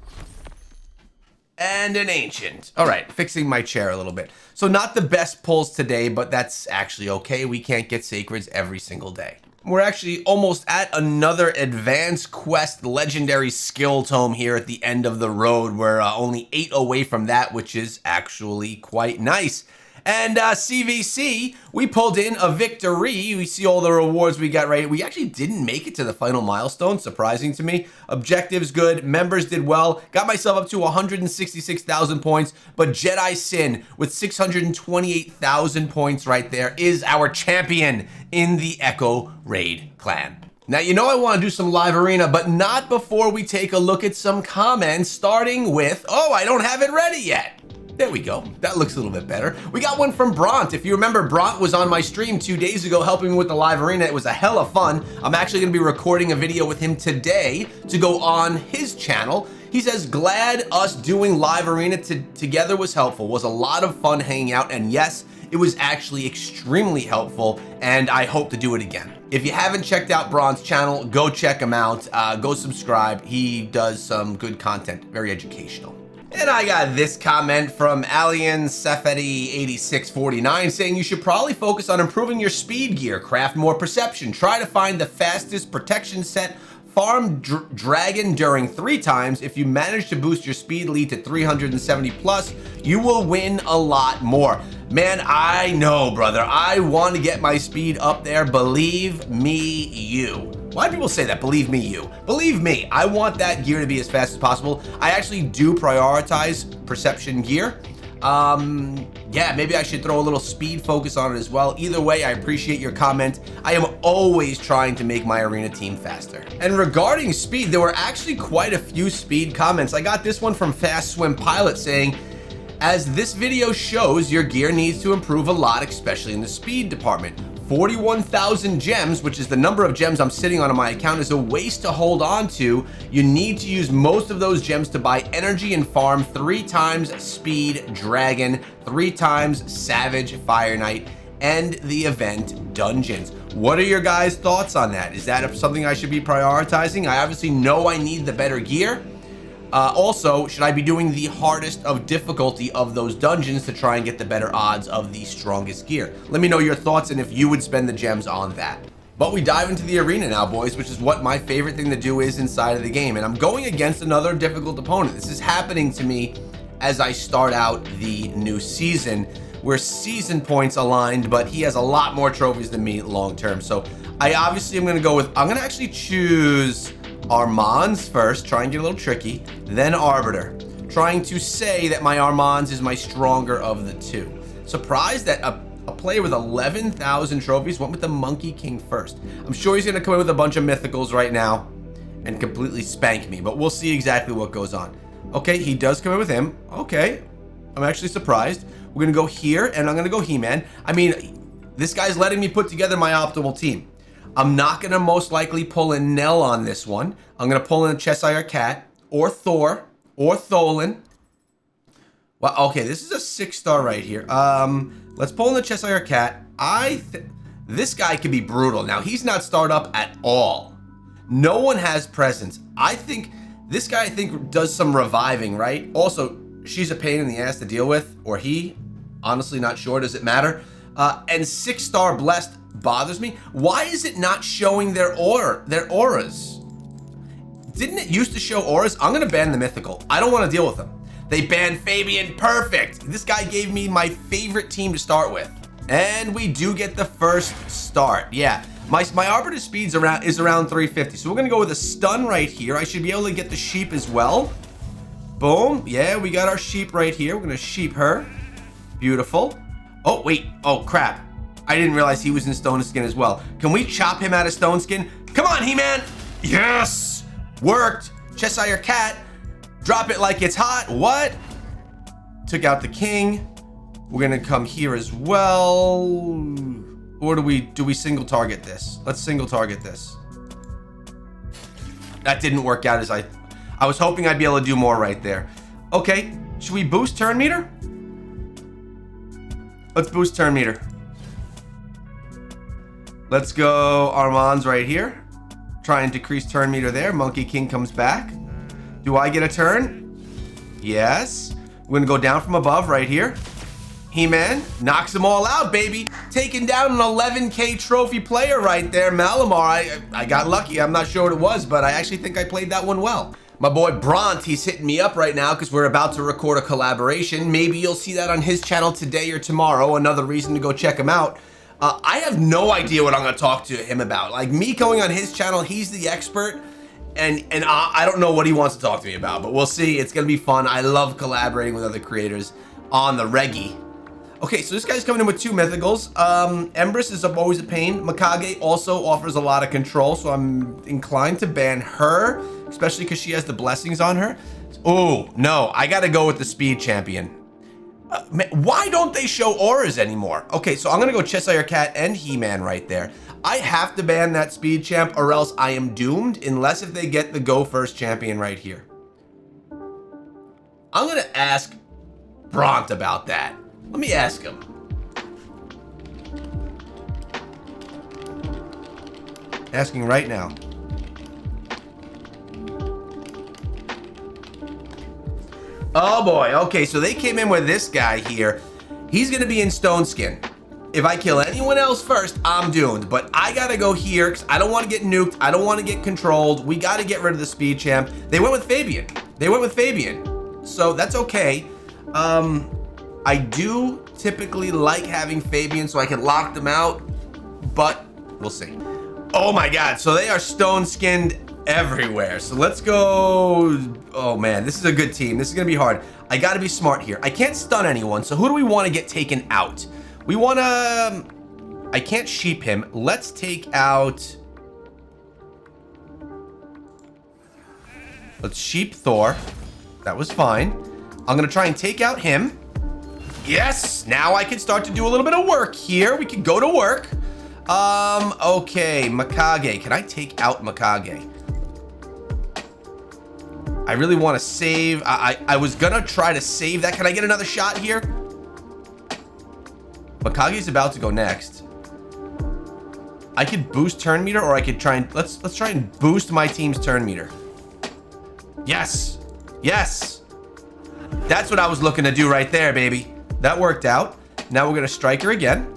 and an Ancient. All right, fixing my chair a little bit. So not the best pulls today, but that's actually okay. We can't get Sacreds every single day. We're actually almost at another Advanced Quest Legendary Skill Tome here at the end of the road. We're only 8 away from that, which is actually quite nice. And CVC, we pulled in a victory. We see all the rewards we got right. We actually didn't make it to the final milestone, surprising to me. Objectives good, members did well. Got myself up to 166,000 points, but Jedi Sin with 628,000 points right there is our champion in the Echo Raid clan. Now, you know I want to do some live arena, but not before we take a look at some comments, starting with, oh, I don't have it ready yet. There we go. That looks a little bit better. We got one from Bront. If you remember, Bront was on my stream 2 days ago helping me with the live arena. It was a hell of fun. I'm actually going to be recording a video with him today to go on his channel. He says, glad us doing live arena together was helpful. Was a lot of fun hanging out. And yes, it was actually extremely helpful. And I hope to do it again. If you haven't checked out Bront's channel, go check him out. Go subscribe. He does some good content. Very educational. And I got this comment from Alien Sefeti 8649 saying you should probably focus on improving your speed gear, craft more perception, try to find the fastest protection set, farm dragon during 3 times. If you manage to boost your speed lead to 370 plus, you will win a lot more. Man, I know, brother. I want to get my speed up there. Believe me, you. Why do people say that? Believe me, you. Believe me, I want that gear to be as fast as possible. I actually do prioritize perception gear. Yeah, maybe I should throw a little speed focus on it as well. Either way, I appreciate your comment. I am always trying to make my arena team faster. And regarding speed, there were actually quite a few speed comments. I got this one from Fast Swim Pilot saying, as this video shows, your gear needs to improve a lot, especially in the speed department. 41,000 gems, which is the number of gems I'm sitting on my account, is a waste to hold on to. You need to use most of those gems to buy energy and farm 3 times Speed Dragon, 3 times Savage Fire Knight, and the event dungeons. What are your guys' thoughts on that? Is that something I should be prioritizing? I obviously know I need the better gear. Also, should I be doing the hardest of difficulty of those dungeons to try and get the better odds of the strongest gear? Let me know your thoughts and if you would spend the gems on that. But we dive into the arena now, boys, which is what my favorite thing to do is inside of the game. And I'm going against another difficult opponent. This is happening to me as I start out the new season. We're season points aligned, but he has a lot more trophies than me long term. So I obviously am going to go with, I'm going to actually choose Armands first, try and get a little tricky, then Arbiter, trying to say that my Armands is my stronger of the 2. Surprised that a player with 11,000 trophies went with the Monkey King first. I'm sure he's going to come in with a bunch of mythicals right now and completely spank me, but we'll see exactly what goes on. Okay, he does come in with him. Okay, I'm actually surprised. We're going to go here, and I'm going to go He-Man. I mean, this guy's letting me put together my optimal team. I'm not going to most likely pull in Nell on this one. I'm going to pull in a Cheshire Cat or Thor or Tholen. Well, okay, this is a 6-star right here. Let's pull in the Cheshire Cat. This guy could be brutal. Now, he's not starred up at all. No one has presence. I think this guy, does some reviving, right? Also, she's a pain in the ass to deal with, or he. Honestly, not sure. Does it matter? And 6-star Blessed bothers me. Why is it not showing their auras? Didn't it used to show auras? I'm gonna ban the mythical. I don't want to deal with them. They banned Fabian. Perfect. This guy gave me my favorite team to start with. And we do get the first start. Yeah, my Arbiter speed's is around 350. So we're gonna go with a stun right here. I should be able to get the sheep as well. Boom. Yeah, we got our sheep right here. We're gonna sheep her. Beautiful. Oh, wait. Oh, crap. I didn't realize he was in Stone Skin as well. Can we chop him out of Stone Skin? Come on, He-Man. Yes. Worked. Cheshire Cat. Drop it like it's hot. What? Took out the king. We're gonna come here as well. Or do we single target this? Let's single target this. That didn't work out as I was hoping I'd be able to do more right there. Okay, should we boost turn meter? Let's boost turn meter. Let's go Armand's right here. Try and decrease turn meter there. Monkey King comes back. Do I get a turn? Yes. We're gonna go down from above right here. He-Man knocks them all out, baby. Taking down an 11K trophy player right there. Malamar, I got lucky. I'm not sure what it was, but I actually think I played that one well. My boy Bront, he's hitting me up right now because we're about to record a collaboration. Maybe you'll see that on his channel today or tomorrow. Another reason to go check him out. I have no idea what I'm gonna talk to him about. Like me going on his channel, he's the expert. And I don't know what he wants to talk to me about, but we'll see. It's gonna be fun. I love collaborating with other creators on the Reggie. Okay, so this guy's coming in with 2 mythicals. Empress is always a pain. Mikage also offers a lot of control, so I'm inclined to ban her, especially because she has the blessings on her. Oh, no, I gotta go with the speed champion. Why don't they show auras anymore? Okay, so I'm gonna go Cheshire Cat and He-Man right there. I have to ban that speed champ or else I am doomed, unless if they get the go first champion right here. I'm gonna ask Bront about that. Let me ask him. Asking right now. Oh boy, okay, so they came in with this guy here. He's gonna be in Stone Skin. If I kill anyone else first, I'm doomed. But I gotta go here because I don't want to get nuked. I don't want to get controlled. We gotta get rid of the speed champ. They went with Fabian. So that's okay. I do typically like having Fabian so I can lock them out, but we'll see. Oh my God, so they are stone skinned everywhere. So let's go. Oh man, this is a good team. This is gonna be hard. I gotta be smart here. I can't stun anyone, so who do we want to get taken out? We wanna, I can't sheep him. Let's take out, let's sheep Thor. That was fine. I'm gonna try and take out him. Yes, now I can start to do a little bit of work here. We can go to work. Okay, Mikage. Can I take out Mikage? I really want to save. I was gonna try to save that. Can I get another shot here? Mikage's about to go next. I could boost turn meter, or I could try and let's try and boost my team's turn meter. Yes, yes. That's what I was looking to do right there, baby. That worked out. Now we're gonna strike her again.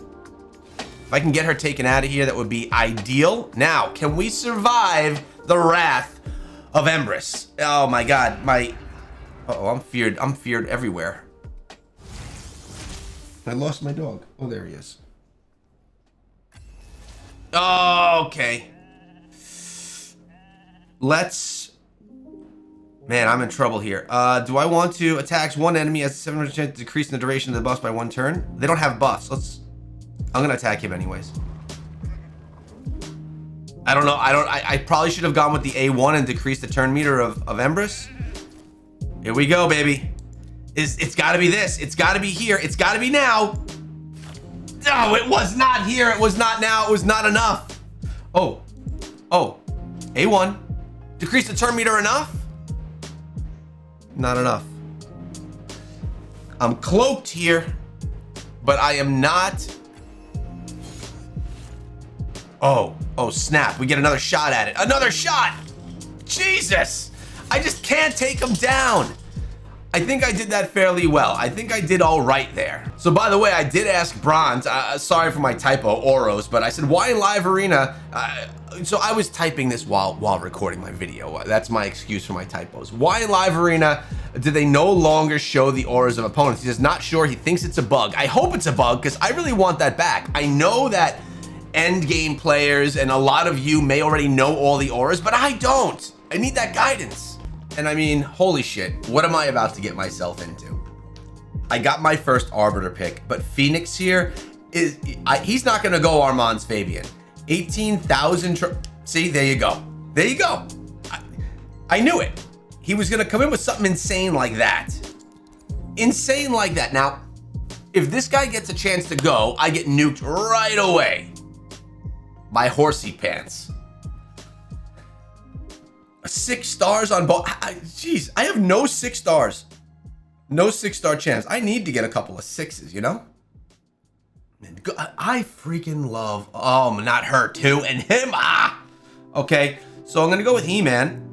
If I can get her taken out of here, that would be ideal. Now, can we survive the wrath of Empress? Oh my God, uh-oh, I'm feared everywhere. I lost my dog. Oh, there he is. Oh, okay. Man, I'm in trouble here. Do I want to attack one enemy as a 7% chance to decrease the duration of the buffs by 1 turn? They don't have buffs. I'm gonna attack him anyways. I don't know. I probably should have gone with the A1 and decreased the turn meter of Empress. Here we go, baby. It's gotta be this. It's gotta be here. It's gotta be now. No, it was not here. It was not now. It was not enough. Oh, A1. Decrease the turn meter enough? Not enough. I'm cloaked here, but I am not. Oh, snap. We get another shot at it. Another shot! Jesus! I just can't take him down. I think I did that fairly well. I think I did all right there. So by the way, I did ask Bronze, sorry for my typo, Oros, but I said, why in live arena? So I was typing this while recording my video. That's my excuse for my typos. Why in live arena do they no longer show the auras of opponents? He says, not sure. He thinks it's a bug. I hope it's a bug because I really want that back. I know that end game players and a lot of you may already know all the auras, but I don't. I need that guidance. And I mean, holy shit, what am I about to get myself into? I got my first Arbiter pick, but Phoenix here he's not gonna go Armand's Fabian. 18,000, see, there you go. There you go. I knew it. He was gonna come in with something insane like that. Insane like that. Now, If this guy gets a chance to go, I get nuked right away by Horsey Pants. 6 stars on both. Jeez, I have no 6 stars. No 6-star chance. I need to get a couple of 6s, you know? I freaking love, oh, not her too, and him, Okay, so I'm gonna go with He-Man.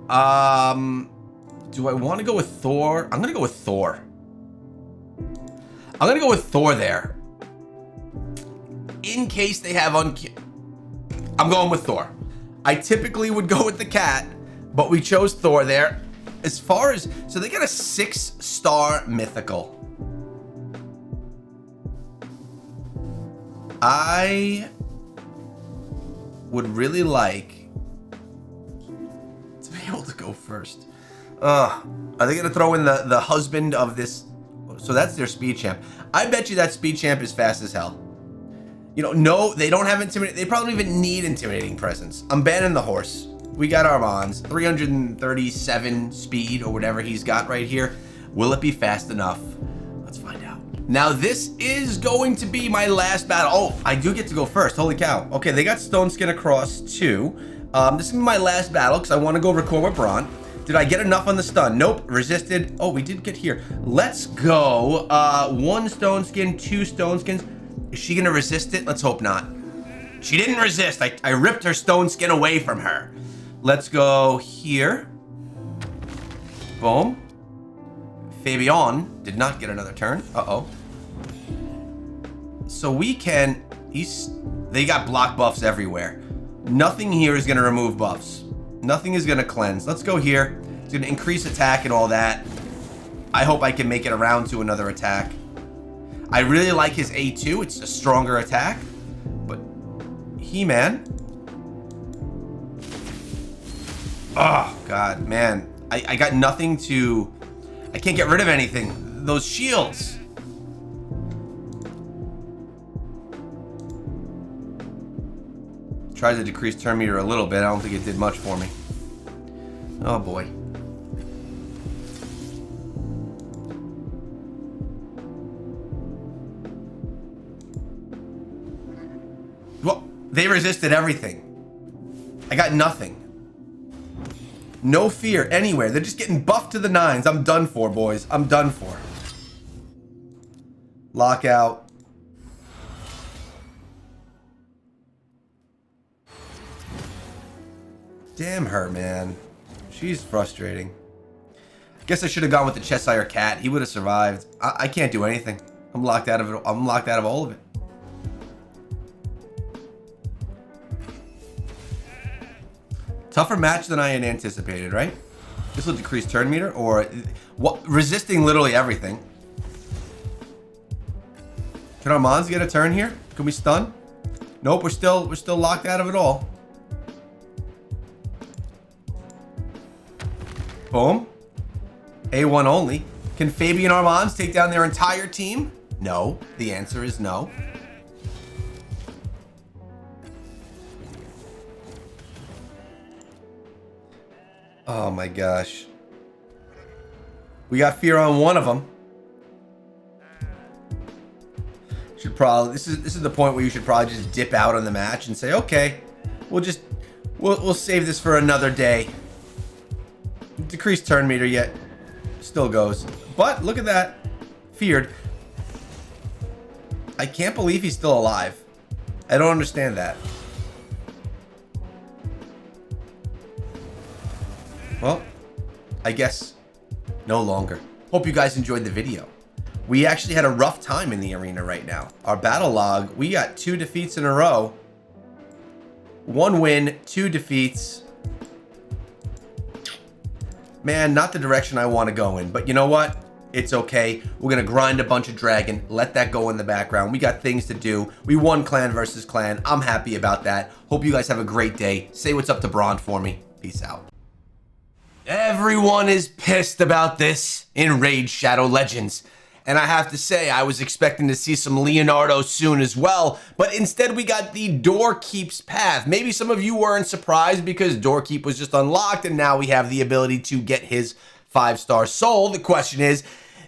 Do I want to go with Thor? I'm gonna go with Thor. I'm gonna go with Thor there. In case they have I'm going with Thor. I typically would go with the cat, but we chose Thor there. As far as, so they got a 6-star mythical. I would really like to be able to go first. Are they gonna throw in the husband of this? So that's their speed champ. I bet you that speed champ is fast as hell. You know, no, they don't have intimidating. They probably don't even need intimidating presence. I'm banning the horse. We got Armand's 337 speed or whatever he's got right here. Will it be fast enough? Let's find out. Now this is going to be my last battle. Oh, I do get to go first. Holy cow. Okay, they got Stone Skin across too. This is my last battle because I want to go record with Braun. Did I get enough on the stun? Nope. Resisted. Oh, we did get here. Let's go. 1 Stone Skin, 2 Stone Skins. Is she gonna resist it? Let's hope not. She didn't resist. I ripped her Stone Skin away from her. Let's go here. Boom. Fabian did not get another turn. Uh-oh. So we can... They got block buffs everywhere. Nothing here is going to remove buffs. Nothing is going to cleanse. Let's go here. It's going to increase attack and all that. I hope I can make it around to another attack. I really like his A2. It's a stronger attack. But He-Man... Oh, God, man. I got nothing to... I can't get rid of anything. Those shields. Tried to decrease turn meter a little bit. I don't think it did much for me. Oh, boy. Well, they resisted everything. I got nothing. No fear anywhere. They're just getting buffed to the 9s. I'm done for, boys. I'm done for. Lockout. Damn her, man. She's frustrating. Guess I should have gone with the Cheshire Cat. He would have survived. I can't do anything. I'm locked out of it. I'm locked out of all of it. Tougher match than I had anticipated, right? This will decrease turn meter, or what? Resisting literally everything. Can our Mons get a turn here? Can we stun? Nope, we're still locked out of it all. Boom. A1 only. Can Fabian Armands take down their entire team? No. The answer is no. Oh my gosh. We got fear on one of them. Should probably this is the point where you should probably just dip out on the match and say, okay, we'll save this for another day. Decreased turn meter yet still goes. But look at that. Feared. I can't believe he's still alive. I don't understand that. Well, I guess no longer. Hope you guys enjoyed the video. We actually had a rough time in the arena right now. Our battle log, we got 2 defeats in a row. 1 win, 2 defeats. Man, not the direction I want to go in, but you know what? It's okay. We're going to grind a bunch of dragon. Let that go in the background. We got things to do. We won clan versus clan. I'm happy about that. Hope you guys have a great day. Say what's up to Braun for me. Peace out. Everyone is pissed about this in Raid Shadow Legends. And I have to say, I was expecting to see some Leonardo soon as well, but instead we got the Doorkeep's Path. Maybe some of you weren't surprised because Doorkeep was just unlocked and now we have the ability to get his 5-star soul. The question is,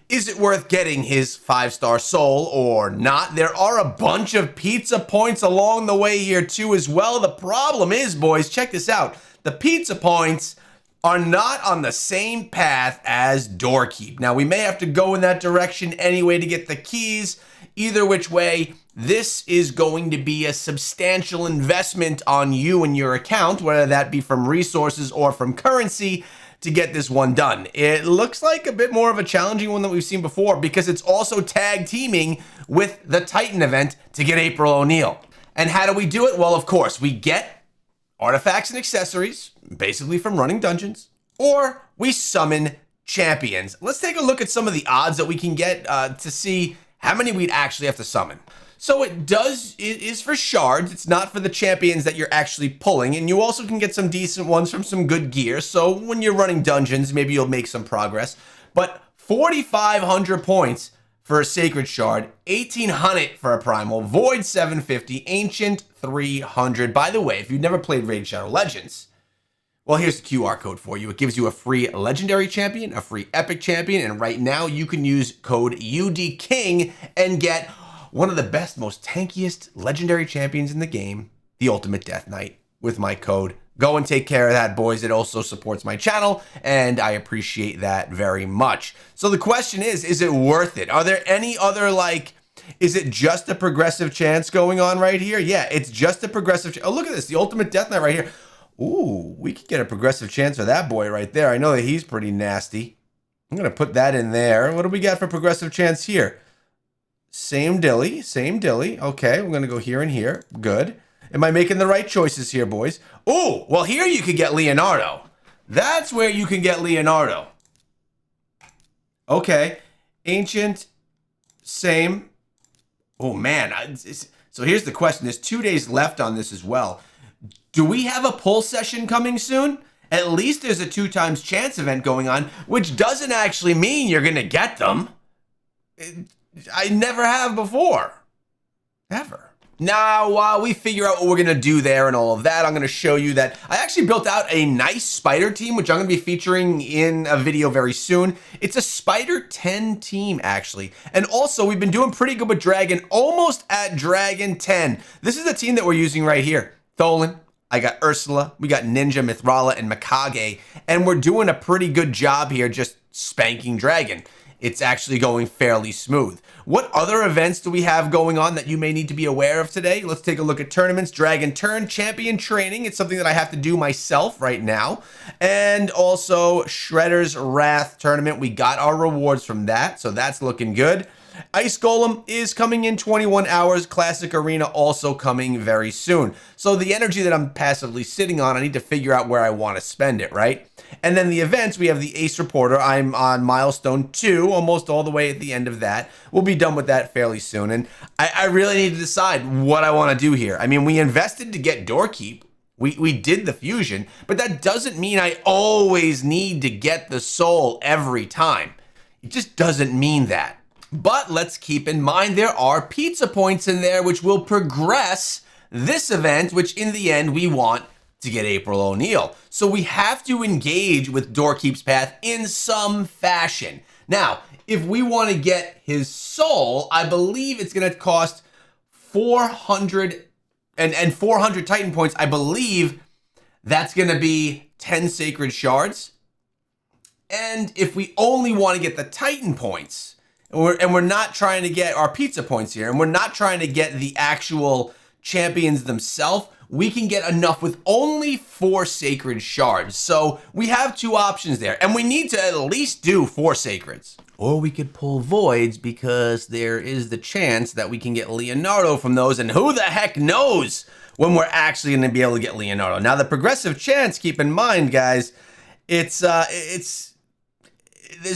Is it worth getting his 5-star soul or not? There are a bunch of pizza points along the way here too as well. The problem is, boys, check this out. The pizza points are not on the same path as Doorkeep. Now, we may have to go in that direction anyway to get the keys. Either which way, this is going to be a substantial investment on you and your account, whether that be from resources or from currency, to get this one done. It looks like a bit more of a challenging one than we've seen before because it's also tag teaming with the Titan event to get April O'Neil. And how do we do it? Well, of course, we get artifacts and accessories, basically from running dungeons, or we summon champions. Let's take a look at some of the odds that we can get to see how many we'd actually have to summon. So it is for shards. It's not for the champions that you're actually pulling. And you also can get some decent ones from some good gear. So when you're running dungeons, maybe you'll make some progress. But 4,500 points for a sacred shard, 1,800 for a primal, void 750, ancient 300. By the way, if you've never played Raid Shadow Legends, well, here's the QR code for you. It gives you a free legendary champion, a free epic champion, and right now you can use code UDKING and get one of the best, most tankiest legendary champions in the game, the Ultimate Death Knight, with my code. Go and take care of that, boys. It also supports my channel, and I appreciate that very much. So the question is it worth it? Are there any other, is it just a progressive chance going on right here? Yeah, it's just a progressive chance. Oh, look at this, the Ultimate Death Knight right here. Ooh, we could get a progressive chance for that boy right there. I know that he's pretty nasty. I'm going to put that in there. What do we got for progressive chance here? Same dilly, same dilly. Okay, we're going to go here and here. Good. Am I making the right choices here, boys? Ooh, well, here you could get Leonardo. That's where you can get Leonardo. Okay. Ancient, same. Oh, man. So here's the question. There's 2 days left on this as well. Do we have a pull session coming soon? At least there's a 2x chance event going on, which doesn't actually mean you're going to get them. I never have before. Ever. Now, while we figure out what we're going to do there and all of that, I'm going to show you that I actually built out a nice spider team, which I'm going to be featuring in a video very soon. It's a spider 10 team, actually. And also, we've been doing pretty good with Dragon, almost at Dragon 10. This is the team that we're using right here. Tholen, I got Ursula, we got Ninja, Mithrala, and Mikage, and we're doing a pretty good job here just spanking Dragon. It's actually going fairly smooth. What other events do we have going on that you may need to be aware of today? Let's take a look at tournaments. Dragon Turn Champion Training. It's something that I have to do myself right now. And also Shredder's Wrath Tournament. We got our rewards from that, so that's looking good. Ice Golem is coming in 21 hours. Classic Arena also coming very soon. So the energy that I'm passively sitting on, I need to figure out where I want to spend it, right? And then the events, we have the Ace Reporter. I'm on milestone 2, almost all the way at the end of that. We'll be done with that fairly soon. And I really need to decide what I want to do here. I mean, we invested to get Doorkeep. We did the fusion, but that doesn't mean I always need to get the soul every time. It just doesn't mean that. But let's keep in mind there are pizza points in there which will progress this event, which in the end we want to get April O'Neil. So we have to engage with Doorkeep's path in some fashion. Now, if we want to get his soul, I believe it's going to cost 400 and 400 Titan points. I believe that's going to be 10 sacred shards. And if we only want to get the Titan points, and we're not trying to get our pizza points here, and we're not trying to get the actual champions themselves, we can get enough with only 4 sacred shards. So we have 2 options there, and we need to at least do 4 sacreds. Or we could pull voids because there is the chance that we can get Leonardo from those, and who the heck knows when we're actually going to be able to get Leonardo. Now the progressive chance, keep in mind, guys, there's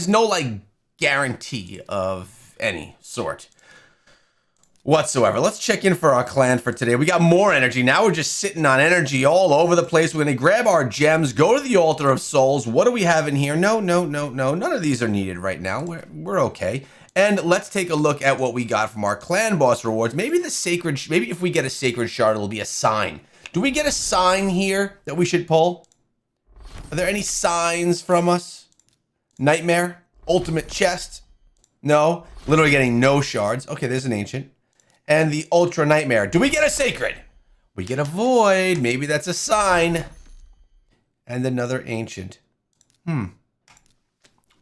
no guarantee of any sort whatsoever. Let's check in for our clan for today. We got more energy. Now we're just sitting on energy all over the place. We're going to grab our gems, go to the altar of souls. What do we have in here? No. None of these are needed right now. We're okay. And let's take a look at what we got from our clan boss rewards. Maybe if we get a sacred shard, it'll be a sign. Do we get a sign here that we should pull? Are there any signs from us? Nightmare, ultimate chest, No. Literally getting no shards. Okay, there's an ancient. And the Ultra Nightmare. Do we get a sacred? We get a void. Maybe that's a sign. And another ancient.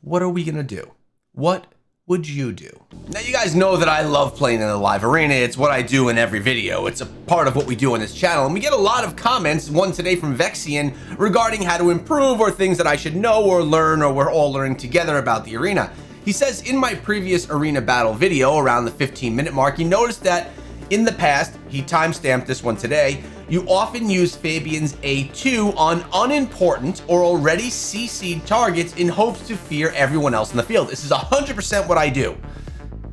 What are we going to do? What would you do? Now, you guys know that I love playing in the live arena. It's what I do in every video. It's a part of what we do on this channel. And we get a lot of comments, one today from Vexian, regarding how to improve or things that I should know or learn or we're all learning together about the arena. He says, in my previous arena battle video around the 15-minute mark, he noticed that in the past, he timestamped this one today, you often use Fabian's A2 on unimportant or already CC'd targets in hopes to fear everyone else in the field. This is 100% what I do.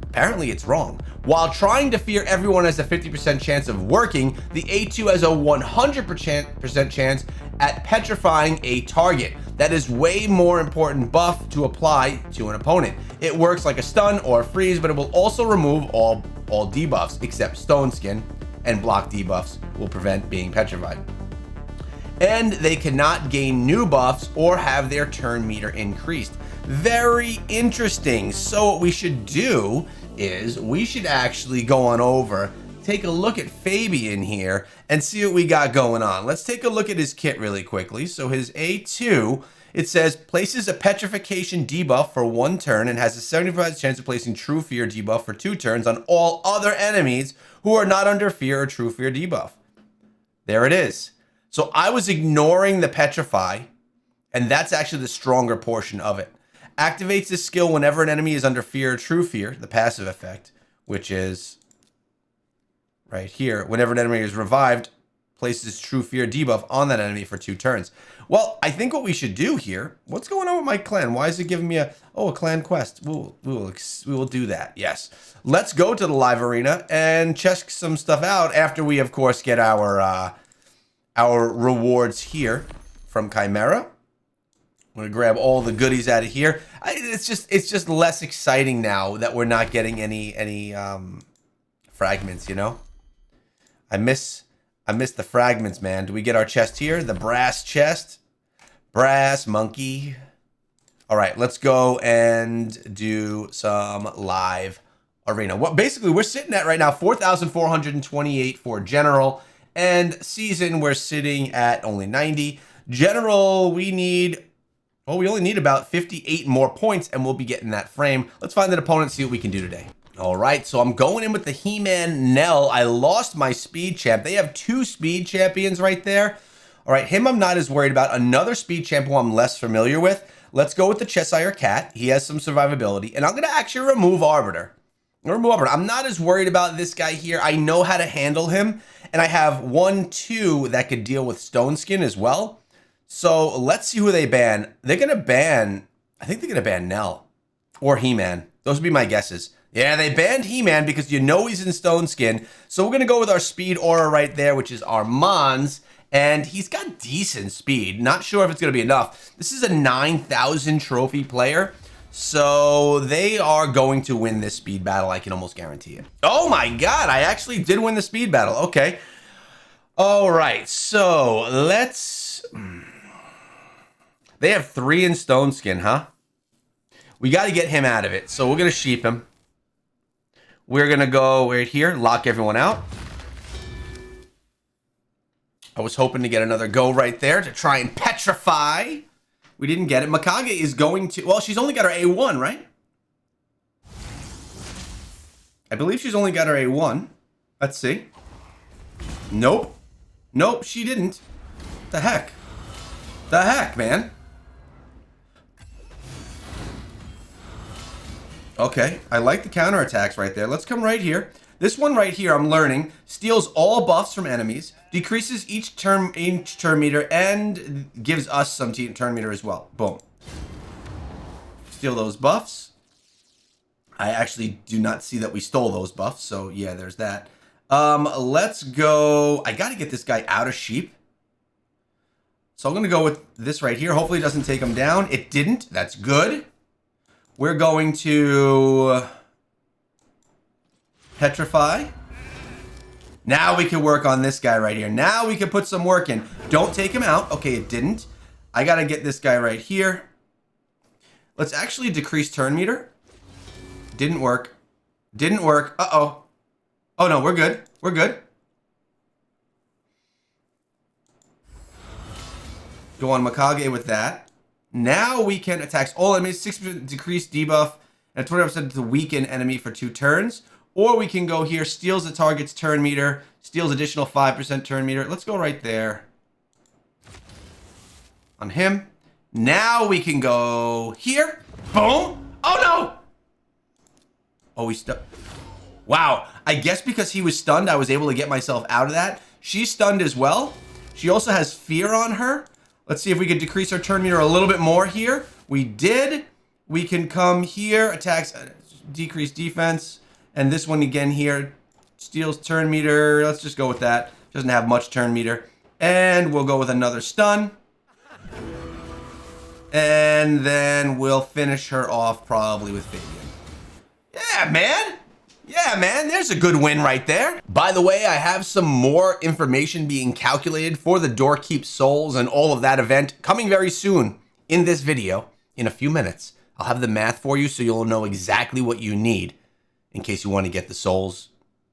Apparently it's wrong. While trying to fear everyone has a 50% chance of working, the A2 has a 100% chance at petrifying a target. That is way more important buff to apply to an opponent. It works like a stun or a freeze, but it will also remove all debuffs except Stone Skin, and block debuffs will prevent being petrified. And they cannot gain new buffs or have their turn meter increased. Very interesting. So what we should do is we should actually go on over, take a look at Fabian here and see what we got going on. Let's take a look at his kit really quickly. So his A2, it says places a petrification debuff for 1 turn and has a 75% chance of placing true fear debuff for 2 turns on all other enemies who are not under fear or true fear debuff. There it is. So I was ignoring the petrify, and that's actually the stronger portion of it. Activates this skill whenever an enemy is under fear or true fear, the passive effect, which is right here. Whenever an enemy is revived, places true fear debuff on that enemy for 2 turns. Well, I think what we should do here, what's going on with my clan? Why is it giving me a clan quest? We will do that. Yes. Let's go to the live arena and check some stuff out after we, of course, get our rewards here from Chimera. I'm gonna grab all the goodies out of here. It's just less exciting now that we're not getting any fragments, you know? I miss the fragments, man. Do we get our chest here? The brass chest. Brass monkey. All right, let's go and do some live arena. What basically we're sitting at right now, 4,428 for general, and season we're sitting at only 90. General, we only need about 58 more points and we'll be getting that frame. Let's find an opponent, see what we can do today. All right, so I'm going in with the He-Man Nell. I lost my speed champ. They have 2 speed champions right there. All right, him I'm not as worried about. Another speed champ who I'm less familiar with. Let's go with the Cheshire Cat. He has some survivability. And I'm going to actually remove Arbiter. I'm not as worried about this guy here. I know how to handle him. And I have 1, 2 that could deal with Stone Skin as well. So let's see who they ban. They're going to ban, I think they're going to ban Nell or He-Man. Those would be my guesses. Yeah, they banned He-Man because you know he's in Stone Skin. So we're going to go with our speed aura right there, which is Armand's. And he's got decent speed. Not sure if it's going to be enough. This is a 9,000 trophy player. So they are going to win this speed battle. I can almost guarantee it. Oh my God, I actually did win the speed battle. Okay. All right, so let's... They have 3 in Stone Skin, huh? We got to get him out of it. So we're going to sheep him. We're going to go right here, lock everyone out. I was hoping to get another go right there to try and petrify. We didn't get it. Mikage is going to... Well, she's only got her A1, right? I believe she's only got her A1. Let's see. Nope. Nope, she didn't. The heck? The heck, man? Okay, I like the counterattacks right there. Let's come right here. This one right here, I'm learning, steals all buffs from enemies, decreases each turn meter, and gives us some turn meter as well. Boom. Steal those buffs. I actually do not see that we stole those buffs, so yeah, there's that. Let's go. I got to get this guy out of sheep. So I'm going to go with this right here. Hopefully it doesn't take him down. It didn't. That's good. We're going to... petrify. Now we can work on this guy right here. Now we can put some work in. Don't take him out. Okay, it didn't. I got to get this guy right here. Let's actually decrease turn meter. Didn't work. Didn't work. Uh-oh. Oh, no, we're good. We're good. Go on Mikage with that. Now we can attack all enemies, 6% decreased debuff, and 20% to weaken enemy for 2 turns. Or we can go here, steals the target's turn meter, steals additional 5% turn meter. Let's go right there. On him. Now we can go here. Boom. Oh, no. Oh, we stuck. Wow. I guess because he was stunned, I was able to get myself out of that. She's stunned as well. She also has fear on her. Let's see if we could decrease our turn meter a little bit more here. We did. We can come here, attacks, decrease defense. And this one again here, steals turn meter. Let's just go with that. Doesn't have much turn meter. And we'll go with another stun. And then we'll finish her off probably with Fabian. Yeah, man. Yeah, man, there's a good win right there. By the way, I have some more information being calculated for the Doorkeep Souls and all of that event coming very soon in this video in a few minutes. I'll have the math for you so you'll know exactly what you need in case you want to get the souls,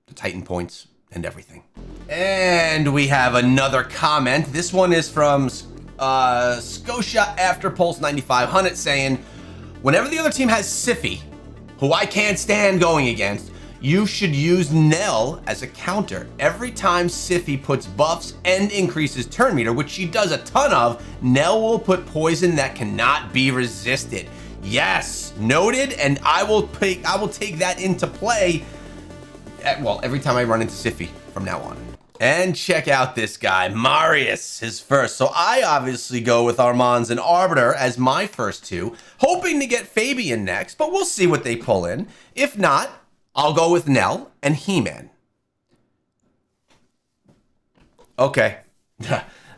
the Titan points, and everything. And we have another comment. This one is from Scotia After Pulse 9500 saying, whenever the other team has Sify, who I can't stand going against, you should use Nell as a counter. Every time Sify puts buffs and increases turn meter, which she does a ton of, Nell will put poison that cannot be resisted. Yes, noted, and I will take that into play every time I run into Sify from now on. And check out this guy, Marius, his first. So I obviously go with Armands and Arbiter as my first 2, hoping to get Fabian next, but we'll see what they pull in. If not, I'll go with Nell and He-Man. Okay.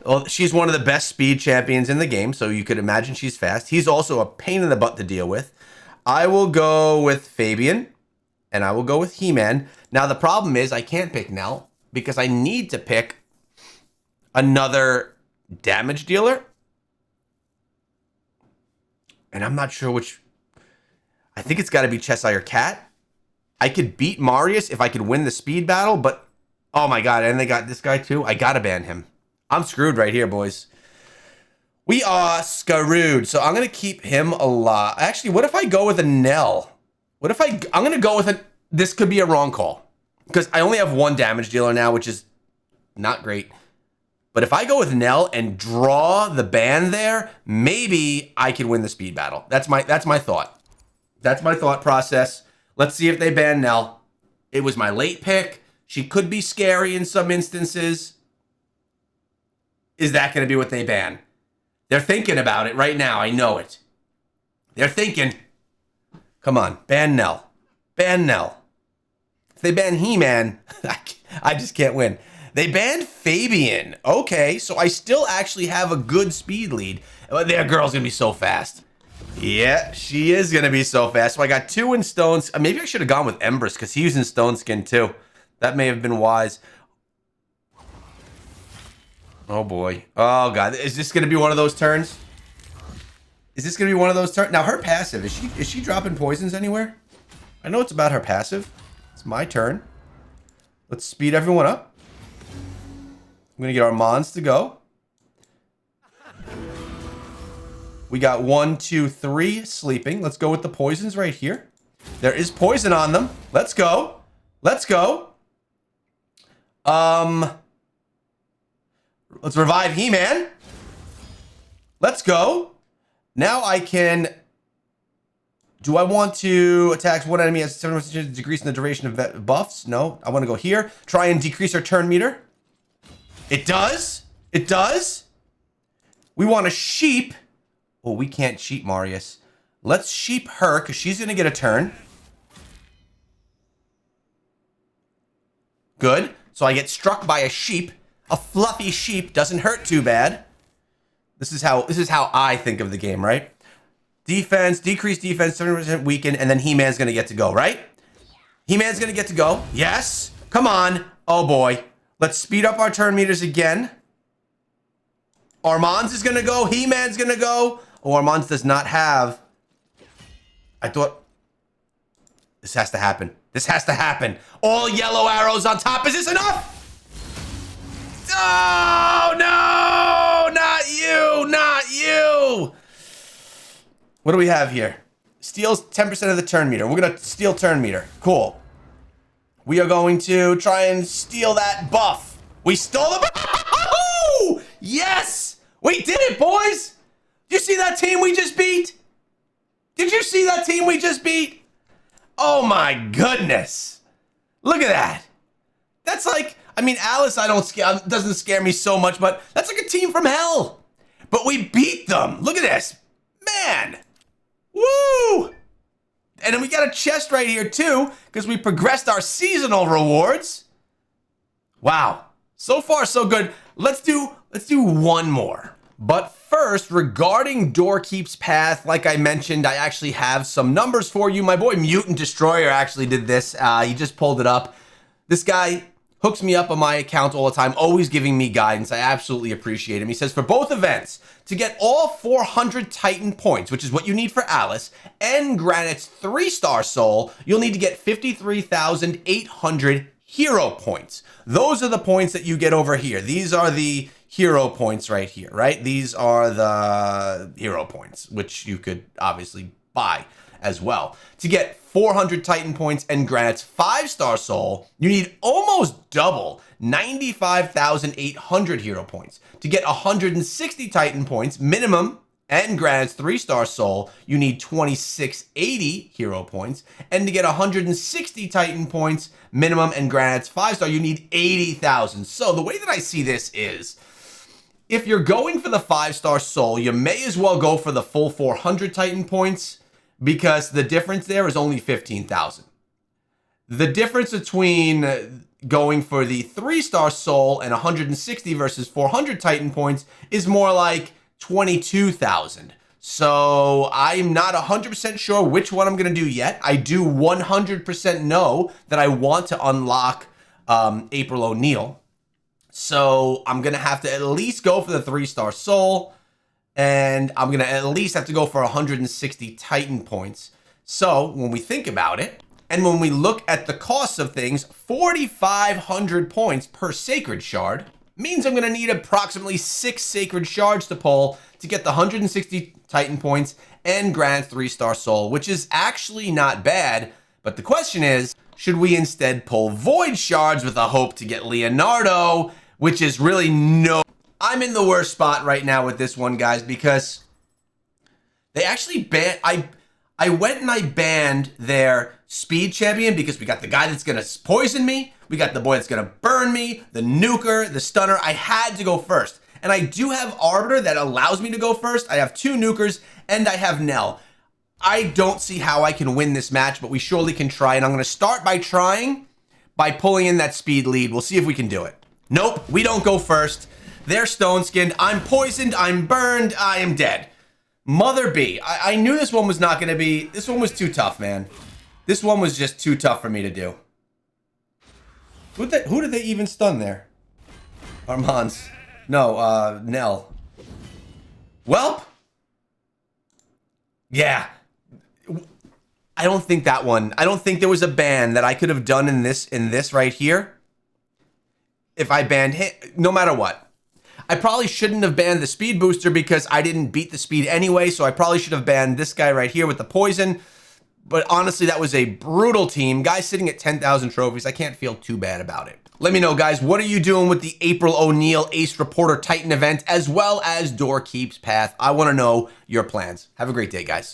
Well, she's one of the best speed champions in the game, so you could imagine she's fast. He's also a pain in the butt to deal with. I will go with Fabian, and I will go with He-Man. Now, the problem is I can't pick Nell because I need to pick another damage dealer. And I'm not sure which. I think it's got to be Cheshire Cat. I could beat Marius if I could win the speed battle, but oh my god, and they got this guy too. I gotta ban him. I'm screwed right here, boys. We are screwed. So I'm gonna keep him alive. Actually, what if I go with a Nell? What if I'm gonna go with this could be a wrong call because I only have 1 damage dealer now, which is not great. But if I go with Nell and draw the ban there, maybe I can win the speed battle. That's my thought. That's my thought process. Let's see if they ban Nell. It was my late pick. She could be scary in some instances. Is that going to be what they ban? They're thinking about it right now. I know it. They're thinking. Come on, ban Nell. Ban Nell. If they ban He-Man, I just can't win. They banned Fabian. Okay, so I still actually have a good speed lead. Their girl's going to be so fast. Yeah, she is going to be so fast. So I got 2 in Stones. Maybe I should have gone with Empress because he's in Stone Skin too. That may have been wise. Oh boy. Oh god. Is this going to be one of those turns? Is this going to be one of those turns? Now her passive, is she dropping poisons anywhere? I know it's about her passive. It's my turn. Let's speed everyone up. I'm going to get our Mons to go. We got 1, 2, 3 sleeping. Let's go with the poisons right here. There is poison on them. Let's go. Let's go. Let's revive He-Man. Let's go. Now I can. Do I want to attack one enemy as 7% decrease in the duration of buffs? No. I want to go here. Try and decrease our turn meter. It does. It does. We want a sheep. Oh, we can't sheep Marius. Let's sheep her because she's going to get a turn. Good. So I get struck by a sheep. A fluffy sheep doesn't hurt too bad. This is how I think of the game, right? Defense, decrease defense, 70% weaken, and then He-Man's going to get to go, right? He-Man's going to get to go. Yes. Come on. Oh, boy. Let's speed up our turn meters again. Armands is going to go. He-Man's going to go. Oh, Armands does not have. I thought. This has to happen. This has to happen. All yellow arrows on top. Is this enough? Oh, no, not you, not you. What do we have here? Steals 10% of the turn meter. We're going to steal turn meter. Cool. We are going to try and steal that buff. We stole the buff. Oh, yes, we did it, boys. Did you see that team we just beat? Did you see that team we just beat? Oh, my goodness. Look at that. That's like, I mean, Alice, doesn't scare me so much, but that's like a team from hell. But we beat them. Look at this. Man. Woo. And then we got a chest right here too, because we progressed our seasonal rewards. Wow. So far, so good. Let's do one more. But first, regarding Doorkeep's Path, like I mentioned, I actually have some numbers for you. My boy Mutant Destroyer actually did this. He just pulled it up. This guy hooks me up on my account all the time, always giving me guidance. I absolutely appreciate him. He says, for both events, to get all 400 Titan points, which is what you need for Alice, and Granite's 3-star soul, you'll need to get 53,800 hero points. Those are the points that you get over here. These are the hero points right here, right? These are the hero points, which you could obviously buy as well. To get 400 Titan points and Granite's 5-star soul, you need almost double, 95,800 hero points. To get 160 Titan points minimum and Granite's 3-star soul, you need 2680 hero points. And to get 160 Titan points minimum and Granite's 5-star, you need 80,000. So the way that I see this is, if you're going for the 5-star soul, you may as well go for the full 400 Titan points, because the difference there is only 15,000. The difference between going for the 3-star soul and 160 versus 400 Titan points is more like 22,000. So I'm not 100% sure which one I'm going to do yet. I do 100% know that I want to unlock April O'Neil. So I'm going to have to at least go for the 3-star soul. And I'm going to at least have to go for 160 Titan points. So when we think about it, and when we look at the costs of things, 4,500 points per sacred shard means I'm going to need approximately 6 sacred shards to pull to get the 160 Titan points and Granite's 3-star soul, which is actually not bad. But the question is, should we instead pull void shards with a hope to get Leonardo, which is really no... I'm in the worst spot right now with this one, guys, because they actually banned... I went and I banned their speed champion because we got the guy that's going to poison me. We got the boy that's going to burn me, the nuker, the stunner. I had to go first. And I do have Arbiter that allows me to go first. I have 2 nukers and I have Nell. I don't see how I can win this match, but we surely can try. And I'm going to start by trying by pulling in that speed lead. We'll see if we can do it. Nope, we don't go first. They're stone-skinned. I'm poisoned. I'm burned. I am dead. Mother B. I knew this one was not going to be... This one was too tough, man. This one was just too tough for me to do. Who did they even stun there? Armand's. No, Nell. Welp. Yeah. I don't think that one... I don't think there was a ban that I could have done in this right here. If I banned him, no matter what. I probably shouldn't have banned the speed booster because I didn't beat the speed anyway, so I probably should have banned this guy right here with the poison. But honestly, that was a brutal team. Guys sitting at 10,000 trophies, I can't feel too bad about it. Let me know, guys, what are you doing with the April O'Neil Ace Reporter Titan event, as well as Doorkeep's Path? I want to know your plans. Have a great day, guys.